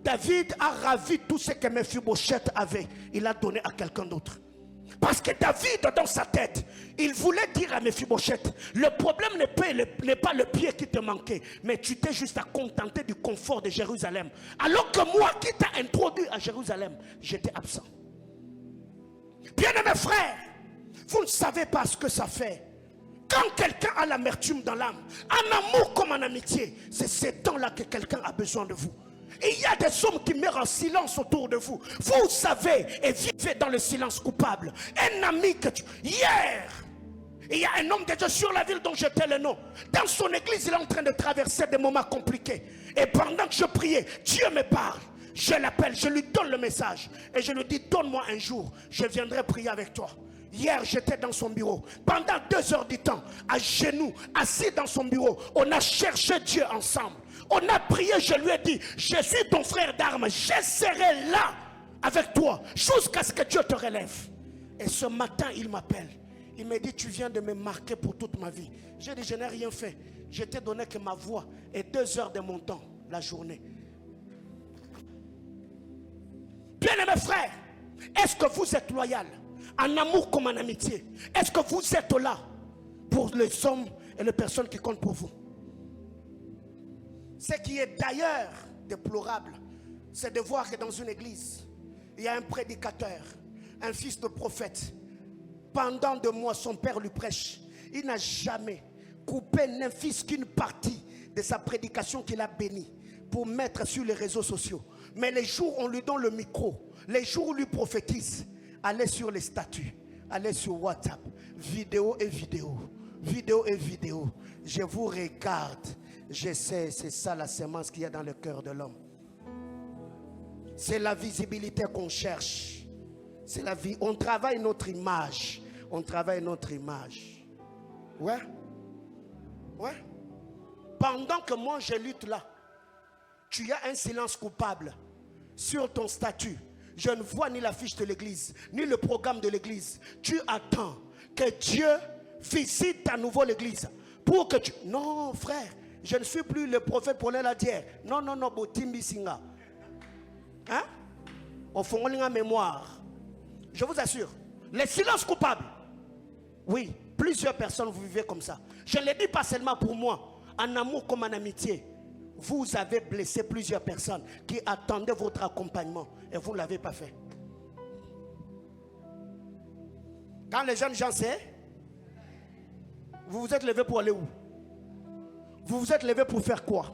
David a ravi tout ce que Mephibosheth avait. Il a donné à quelqu'un d'autre. Parce que David, dans sa tête, il voulait dire à Mephibosheth, le problème n'est pas le pied qui te manquait, mais tu t'es juste à contenter du confort de Jérusalem. Alors que moi qui t'ai introduit à Jérusalem, j'étais absent. Bien-aimés frères, vous ne savez pas ce que ça fait. Quand quelqu'un a l'amertume dans l'âme, en amour comme en amitié, c'est ces temps-là que quelqu'un a besoin de vous. Il y a des hommes qui meurent en silence autour de vous. Vous savez et vivez dans le silence coupable. Un ami que tu... Hier, il y a un homme de Dieu sur la ville dont j'étais le nom. Dans son église, il est en train de traverser des moments compliqués. Et pendant que je priais, Dieu me parle. Je l'appelle, je lui donne le message. Et je lui dis, donne-moi un jour, je viendrai prier avec toi. Hier, j'étais dans son bureau. Pendant 2 heures du temps, à genoux, assis dans son bureau, on a cherché Dieu ensemble. On a prié, je lui ai dit, je suis ton frère d'armes, je serai là avec toi jusqu'à ce que Dieu te relève. Et ce matin, il m'appelle. Il me dit, tu viens de me marquer pour toute ma vie. J'ai dit, je n'ai rien fait. Je t'ai donné que ma voix et 2 heures de mon temps, la journée. Bien-aimés frères, est-ce que vous êtes loyal, en amour comme en amitié? Est-ce que vous êtes là pour les hommes et les personnes qui comptent pour vous? Ce qui est d'ailleurs déplorable, c'est de voir que dans une église, il y a un prédicateur, un fils de prophète. Pendant 2 mois, son père lui prêche. Il n'a jamais coupé n'un fils qu'une partie de sa prédication qu'il a bénie pour mettre sur les réseaux sociaux. Mais les jours où on lui donne le micro, les jours où on lui prophétise, allez sur les statuts, allez sur WhatsApp, vidéo et vidéo, vidéo et vidéo. Je vous regarde. Je sais, c'est ça la semence qu'il y a dans le cœur de l'homme. C'est la visibilité qu'on cherche. C'est la vie. On travaille notre image. On travaille notre image. Ouais. Ouais. Pendant que moi je lutte là, tu as un silence coupable sur ton statut. Je ne vois ni l'affiche de l'église, ni le programme de l'église. Tu attends que Dieu visite à nouveau l'église. Pour que tu... Non, frère. Je ne suis plus le prophète pour la dire. Non, non, non, Botimbi Singa. Hein? Au fond, on a mémoire. Je vous assure. Les silences coupables. Oui, plusieurs personnes vous vivez comme ça. Je ne le dis pas seulement pour moi. En amour comme en amitié. Vous avez blessé plusieurs personnes qui attendaient votre accompagnement et vous ne l'avez pas fait. Quand les jeunes gens savent, vous vous êtes levés pour aller où? Vous vous êtes levé pour faire quoi?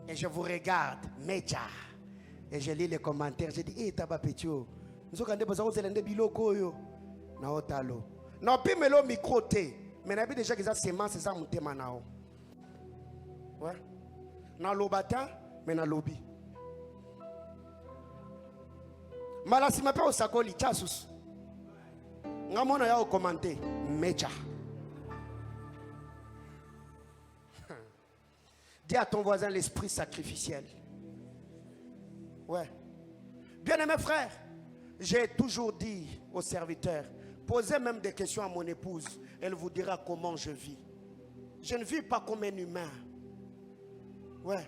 Et je vous regarde, Mecha. Et je lis les commentaires. Je dis, eh, Tabapetio. Nous avons besoin de biloko yo. Na otalo. Na pimelo micro te. Mais n'a déjà que ça semence c'est ça mon thème nao. Ouais. Na lobata, mais na lobby. Malasi ma pa osakoli chasus. Ngamona ya commenter, Mecha. Dis à ton voisin l'esprit sacrificiel. Ouais. Bien-aimés frères, j'ai toujours dit aux serviteurs, posez même des questions à mon épouse, elle vous dira comment je vis. Je ne vis pas comme un humain. Ouais.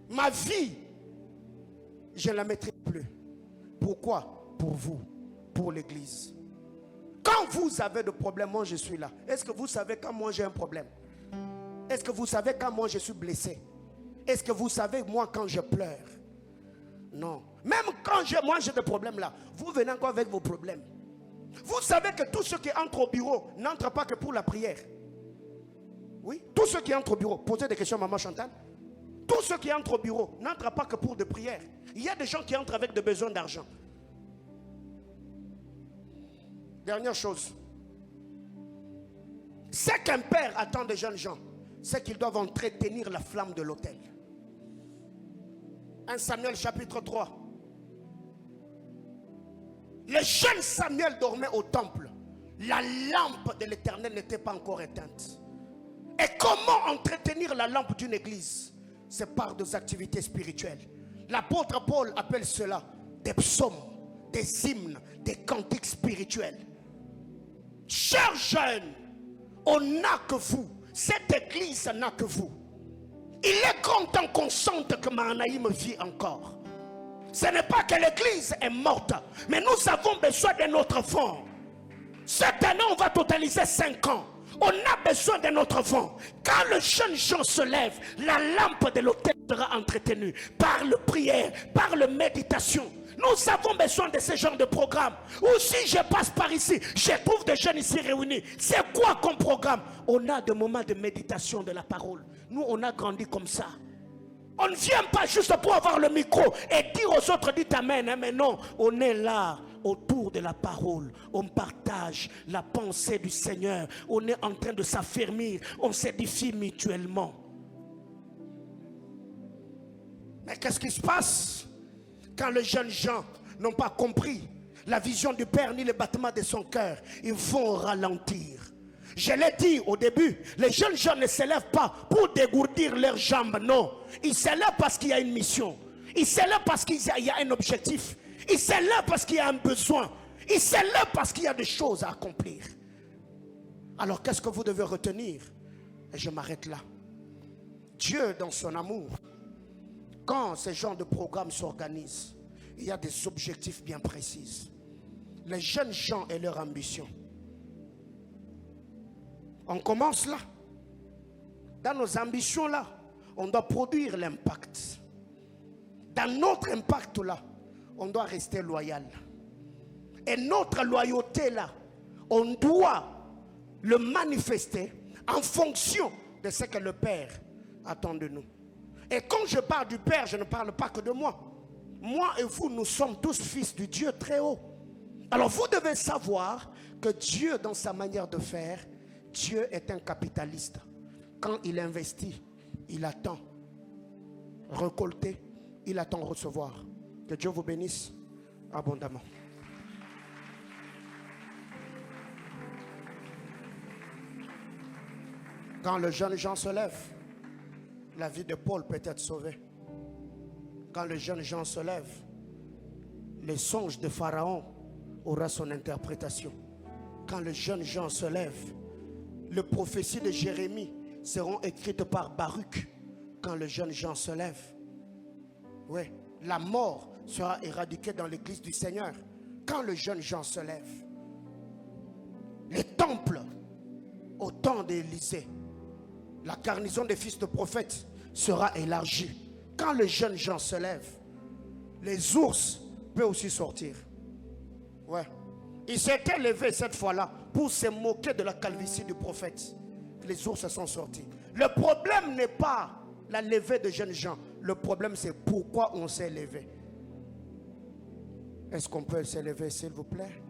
Ma vie, je ne la mettrai plus. Pourquoi? Pour vous, pour l'église. Quand vous avez des problèmes, moi je suis là. Est-ce que vous savez quand moi j'ai un problème? Est-ce que vous savez quand moi je suis blessé? Est-ce que vous savez moi quand je pleure? Non. Même quand moi j'ai des problèmes là, vous venez encore avec vos problèmes. Vous savez que tous ceux qui entrent au bureau n'entrent pas que pour la prière. Oui, tous ceux qui entrent au bureau, posez des questions à maman Chantal. Tous ceux qui entrent au bureau n'entrent pas que pour des prières. Il y a des gens qui entrent avec des besoins d'argent. Dernière chose. C'est qu'un père attend des jeunes gens, c'est qu'ils doivent entretenir la flamme de l'autel. 1 Samuel chapitre 3. Le jeune Samuel dormait au temple. La lampe de l'Éternel n'était pas encore éteinte. Et comment entretenir la lampe d'une église? C'est par des activités spirituelles. L'apôtre Paul appelle cela des psaumes, des hymnes, des cantiques spirituels. Chers jeunes, on n'a que vous. Cette église n'a que vous. Il est grand temps qu'on sente que Mahanaïm vit encore. Ce n'est pas que l'église est morte, mais nous avons besoin de notre vent. Cette année, on va totaliser 5 ans. On a besoin de notre vent. Quand le jeune Jean se lève, la lampe de l'autel sera entretenue par la prière, par la méditation. Nous avons besoin de ce genre de programme. Ou si je passe par ici, je trouve des jeunes ici réunis. C'est quoi comme programme? On a des moments de méditation de la parole. Nous, on a grandi comme ça. On ne vient pas juste pour avoir le micro et dire aux autres, dites amen, hein, mais non, on est là autour de la parole. On partage la pensée du Seigneur. On est en train de s'affermir. On s'édifie mutuellement. Mais qu'est-ce qui se passe quand les jeunes gens n'ont pas compris la vision du Père ni le battement de son cœur? Ils vont ralentir. Je l'ai dit au début, les jeunes gens ne se lèvent pas pour dégourdir leurs jambes, non. Ils se lèvent parce qu'il y a une mission. Ils se lèvent parce qu'il y a un objectif. Ils se lèvent parce qu'il y a un besoin. Ils se lèvent parce qu'il y a des choses à accomplir. Alors qu'est-ce que vous devez retenir? Et je m'arrête là. Dieu, dans son amour, quand ce genre de programme s'organise, il y a des objectifs bien précis. Les jeunes gens et leur ambition. On commence là. Dans nos ambitions là, on doit produire l'impact. Dans notre impact là, on doit rester loyal. Et notre loyauté là, on doit le manifester en fonction de ce que le Père attend de nous. Et quand je parle du Père, je ne parle pas que de moi. Moi et vous, nous sommes tous fils du Dieu très haut. Alors vous devez savoir que Dieu, dans sa manière de faire, Dieu est un capitaliste. Quand il investit, il attend récolter, il attend recevoir. Que Dieu vous bénisse abondamment. Quand le jeune Jean se lève, la vie de Paul peut être sauvée. Quand le jeune Jean se lève, les songes de Pharaon aura son interprétation. Quand le jeune Jean se lève, les prophéties de Jérémie seront écrites par Baruch. Quand le jeune Jean se lève, oui, la mort sera éradiquée dans l'église du Seigneur. Quand le jeune Jean se lève, les temples au temps d'Élisée, la garnison des fils de prophètes sera élargie. Quand le jeune Jean se lève, les ours peuvent aussi sortir. Ouais. Il s'était levé cette fois-là pour se moquer de la calvitie du prophète. Les ours sont sortis. Le problème n'est pas la levée de jeunes gens. Le problème, c'est pourquoi on s'est levé. Est-ce qu'on peut se lever, s'il vous plaît?